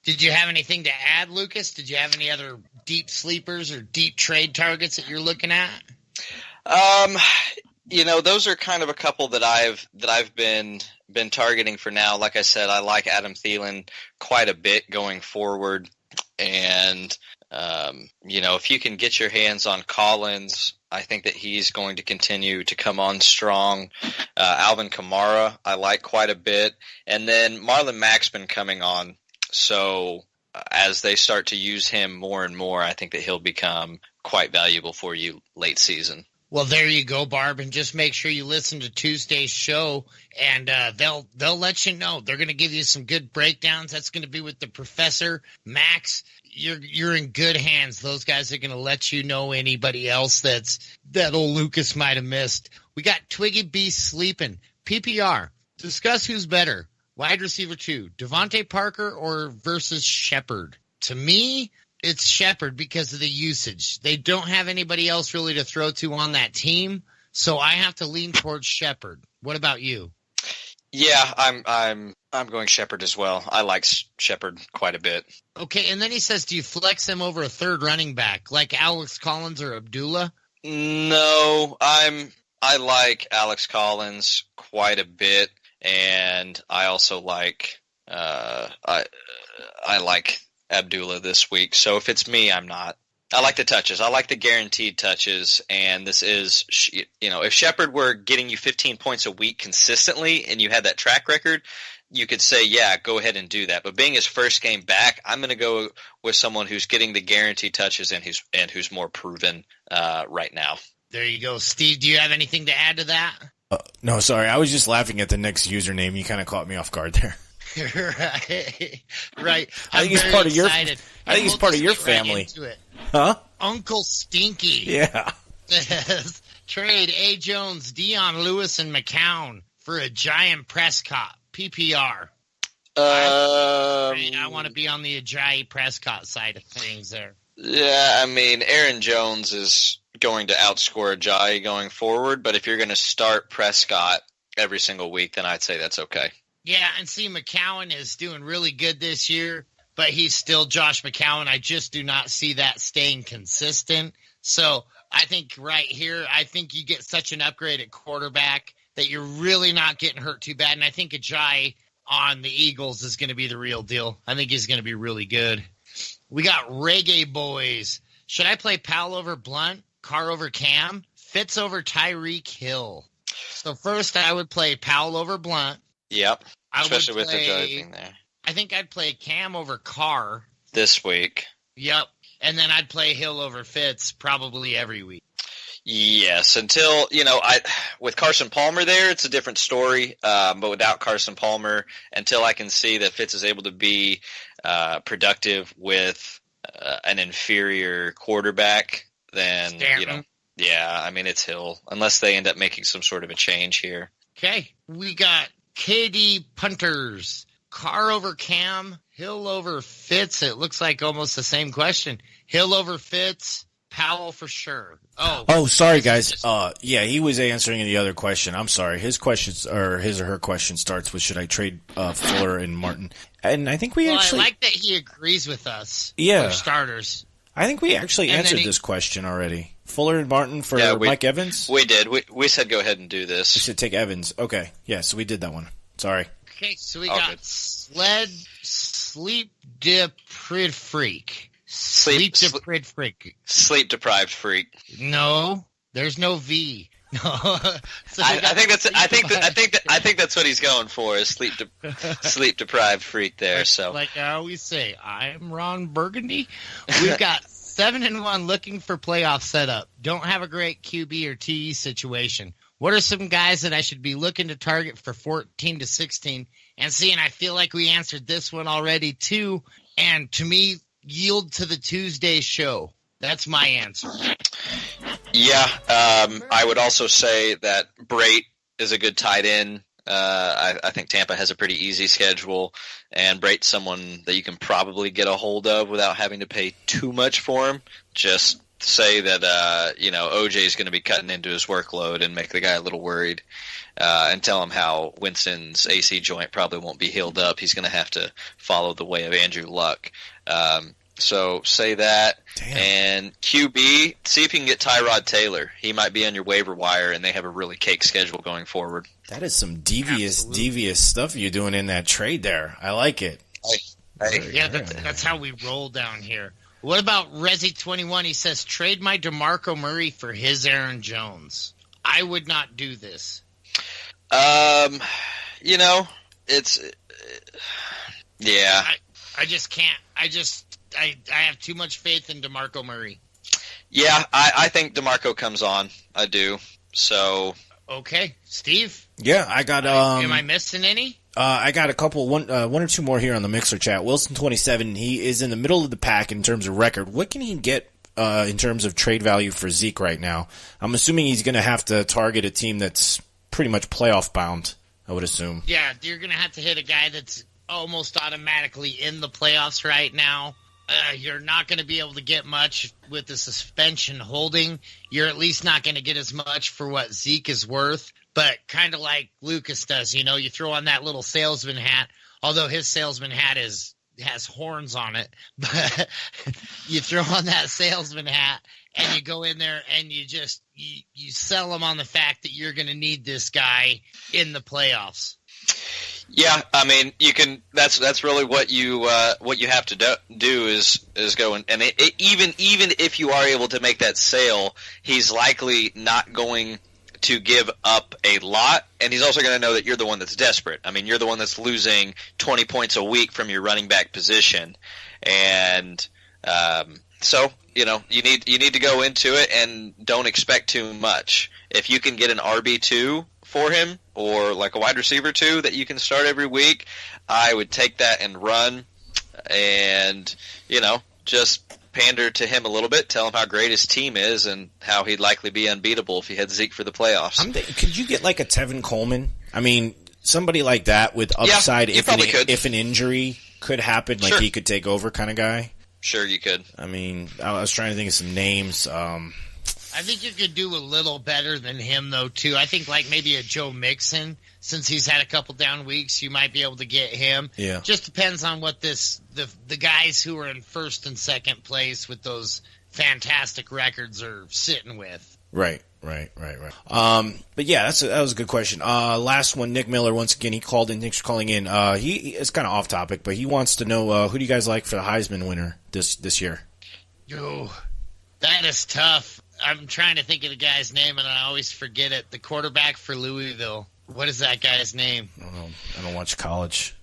Did you have anything to add, Lucas? Did you have any other deep sleepers or deep trade targets that you're looking at? You know, those are kind of a couple that I've been been targeting for now. Like I said, I like Adam Thielen quite a bit going forward. And, if you can get your hands on Collins, I think that he's going to continue to come on strong. Alvin Kamara, I like quite a bit. And then Marlon Mack's been coming on. So as they start to use him more and more, I think that he'll become quite valuable for you late season. Well, there you go, Barb, and just make sure you listen to Tuesday's show, and they'll let you know. They're going to give you some good breakdowns. That's going to be with the Professor, Max. You're in good hands. Those guys are going to let you know anybody else that old Lucas might have missed. We got Twiggy B sleeping. PPR. Discuss who's better. Wide receiver 2, Devontae Parker or versus Shepard. To me, it's Shepard because of the usage. They don't have anybody else really to throw to on that team, so I have to lean towards Shepard. What about you? Yeah, I'm going Shepard as well. I like Shepard quite a bit. Okay, and then he says, do you flex him over a third running back like Alex Collins or Abdullah? No, I like Alex Collins quite a bit, and I also like I like Abdullah this week. So if it's me, I'm not. I like the touches. I like the guaranteed touches, and this is, if Shepard were getting you 15 points a week consistently and you had that track record, you could say, yeah, go ahead and do that. But being his first game back, I'm going to go with someone who's getting the guaranteed touches and who's more proven right now. There you go. Steve, do you have anything to add to that? No, sorry. I was just laughing at the next username. You kind of caught me off guard there. Right. I think he's part of your. I think he's part of your family. Huh? Uncle Stinky. Yeah. Says, trade A. Jones, Dion Lewis, and McCown for a giant Prescott. PPR. I want to be on the Ajayi Prescott side of things there. Yeah, I mean, Aaron Jones is going to outscore Ajayi going forward, but if you're going to start Prescott every single week, then I'd say that's okay. Yeah, and see, McCown is doing really good this year, but he's still Josh McCown. I just do not see that staying consistent. So I think right here, I think you get such an upgrade at quarterback that you're really not getting hurt too bad. And I think Ajayi on the Eagles is going to be the real deal. I think he's going to be really good. We got Reggae Boys. Should I play Powell over Blunt, Carr over Cam, Fitz over Tyreek Hill? So first I would play Powell over Blunt. Yep, especially with the driving there. I think I'd play Cam over Carr. This week. Yep, and then I'd play Hill over Fitz probably every week. Yes, until, with Carson Palmer there, it's a different story. But without Carson Palmer, until I can see that Fitz is able to be productive with an inferior quarterback, then, yeah, I mean, it's Hill, unless they end up making some sort of a change here. Okay, we got KD Punters, Carr over Cam, Hill over Fitz. It looks like almost the same question. Hill over Fitz, Powell for sure. Oh, sorry, guys. Yeah, he was answering the other question. I'm sorry. His or her question starts with, should I trade Fuller and Martin? And I think I like that he agrees with us. Yeah. For starters. I think we actually answered this question already. Fuller and Martin for Mike Evans? We did. We said go ahead and do this. We should take Evans. Okay. Yeah, so we did that one. Sorry. Okay, so we got Sleep Deprived Freak. Sleep Deprived Freak. Sleep Deprived Freak. No, there's no V. No. So I think that's what he's going for, is sleep deprived freak there. So like I always say, I'm Ron Burgundy. We've got 7-1 looking for playoff setup. Don't have a great QB or TE situation. What are some guys that I should be looking to target for 14 to 16? And I feel like we answered this one already too. And to me, yield to the Tuesday show. That's my answer. Yeah, I would also say that Brate is a good tight end. I think Tampa has a pretty easy schedule, and Brate's someone that you can probably get a hold of without having to pay too much for him. Just say that OJ is going to be cutting into his workload and make the guy a little worried, and tell him how Winston's AC joint probably won't be healed up. He's going to have to follow the way of Andrew Luck. So say that. Damn. And QB, see if you can get Tyrod Taylor. He might be on your waiver wire, and they have a really cake schedule going forward. That is some devious stuff you're doing in that trade there. I like it. Yeah, that's how we roll down here. What about Resi21? He says, trade my DeMarco Murray for his Aaron Jones. I would not do this. You know, it's yeah. I just can't. I have too much faith in DeMarco Murray. Yeah, I think DeMarco comes on. I do. So okay, Steve. Yeah, I got. Am I missing any? I got a couple, one or two more here on the Mixer chat. Wilson 27. He is in the middle of the pack in terms of record. What can he get in terms of trade value for Zeke right now? I'm assuming he's going to have to target a team that's pretty much playoff bound, I would assume. Yeah, you're going to have to hit a guy that's almost automatically in the playoffs right now. You're not going to be able to get much with the suspension holding. You're at least not going to get as much for what Zeke is worth. But kind of like Lucas does, you know, you throw on that little salesman hat, although his salesman hat has horns on it. But you throw on that salesman hat and you go in there and you sell him on the fact that you're going to need this guy in the playoffs. Yeah, I mean, you can. That's really what you have to do is go and even if you are able to make that sale, he's likely not going to give up a lot, and he's also going to know that you're the one that's desperate. I mean, you're the one that's losing 20 points a week from your running back position, and so you know you need to go into it and don't expect too much. If you can get an RB2 for him or like a wide receiver 2 that you can start every week, I would take that and run, and you know just pander to him a little bit, tell him how great his team is and how he'd likely be unbeatable if he had Zeke for the playoffs. Could you get like a Tevin Coleman? I mean, somebody like that with upside if an injury could happen, like he could take over kind of guy? Sure, you could. I mean, I was trying to think of some names. I think you could do a little better than him, though, too. I think like maybe a Joe Mixon, since he's had a couple down weeks, you might be able to get him. Yeah. Just depends on what the guys who are in first and second place with those fantastic records are sitting with. Right. But yeah, that was a good question. Last one, Nick Miller, once again, he called in. Thanks for calling in. He is kind of off topic, but he wants to know, who do you guys like for the Heisman winner this year? Yo, that is tough. I'm trying to think of the guy's name, and I always forget it. The quarterback for Louisville. What is that guy's name? I don't watch college.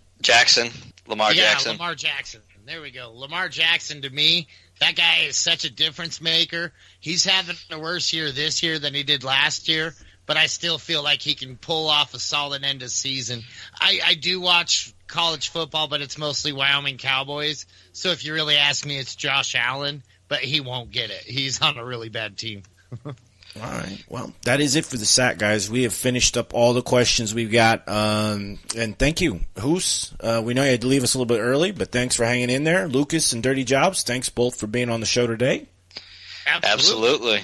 Lamar Jackson. Lamar Jackson. There we go. Lamar Jackson, to me, that guy is such a difference maker. He's having a worse year this year than he did last year, but I still feel like he can pull off a solid end of season. I do watch college football, but it's mostly Wyoming Cowboys. So if you really ask me, it's Josh Allen. But he won't get it. He's on a really bad team. All right. Well, that is it for the sack, guys. We have finished up all the questions we've got. And thank you, Hus. We know you had to leave us a little bit early, but thanks for hanging in there. Lucas and Dirty Jobs, thanks both for being on the show today. Absolutely.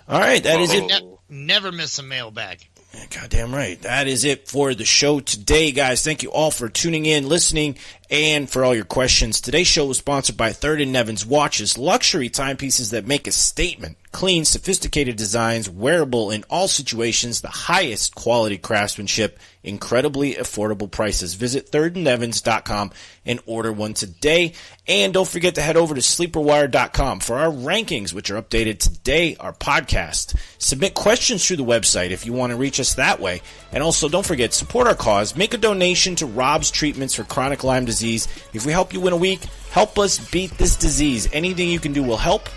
All right. That is it. Never miss a mailbag. Goddamn right. That is it for the show today, guys. Thank you all for tuning in, listening, and for all your questions. Today's show was sponsored by Third and Nevins Watches, luxury timepieces that make a statement. Clean, sophisticated designs, wearable in all situations, the highest quality craftsmanship, incredibly affordable prices. Visit thirdandevins.com and order one today. And don't forget to head over to sleeperwire.com for our rankings, which are updated today, our podcast. Submit questions through the website if you want to reach us that way. And also, don't forget, support our cause. Make a donation to Rob's Treatments for Chronic Lyme Disease. If we help you win a week, help us beat this disease. Anything you can do will help.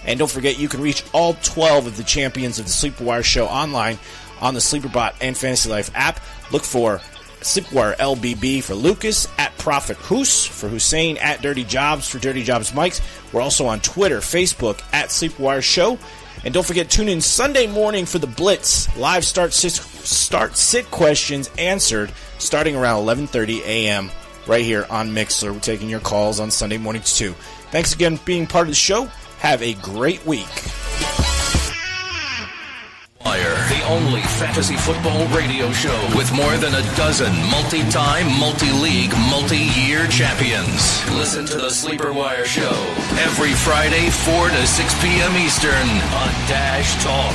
And don't forget, you can reach all 12 of the champions of the Sleeperwire show online on the SleeperBot and Fantasy Life app. Look for Sleeperwire LBB for Lucas, at Prophet Hus for Husein, at Dirty Jobs for Dirty Jobs Mikes. We're also on Twitter, Facebook, at Sleeperwire Show. And don't forget, tune in Sunday morning for the Blitz. Live start sit questions answered starting around 11:30 a.m. right here on Mixler. We're taking your calls on Sunday mornings too. Thanks again for being part of the show. Have a great week. Wire, the only fantasy football radio show with more than a dozen multi-time, multi-league, multi-year champions. Listen to the Sleeper Wire show every Friday, 4 to 6 p.m. Eastern on Dash Talk.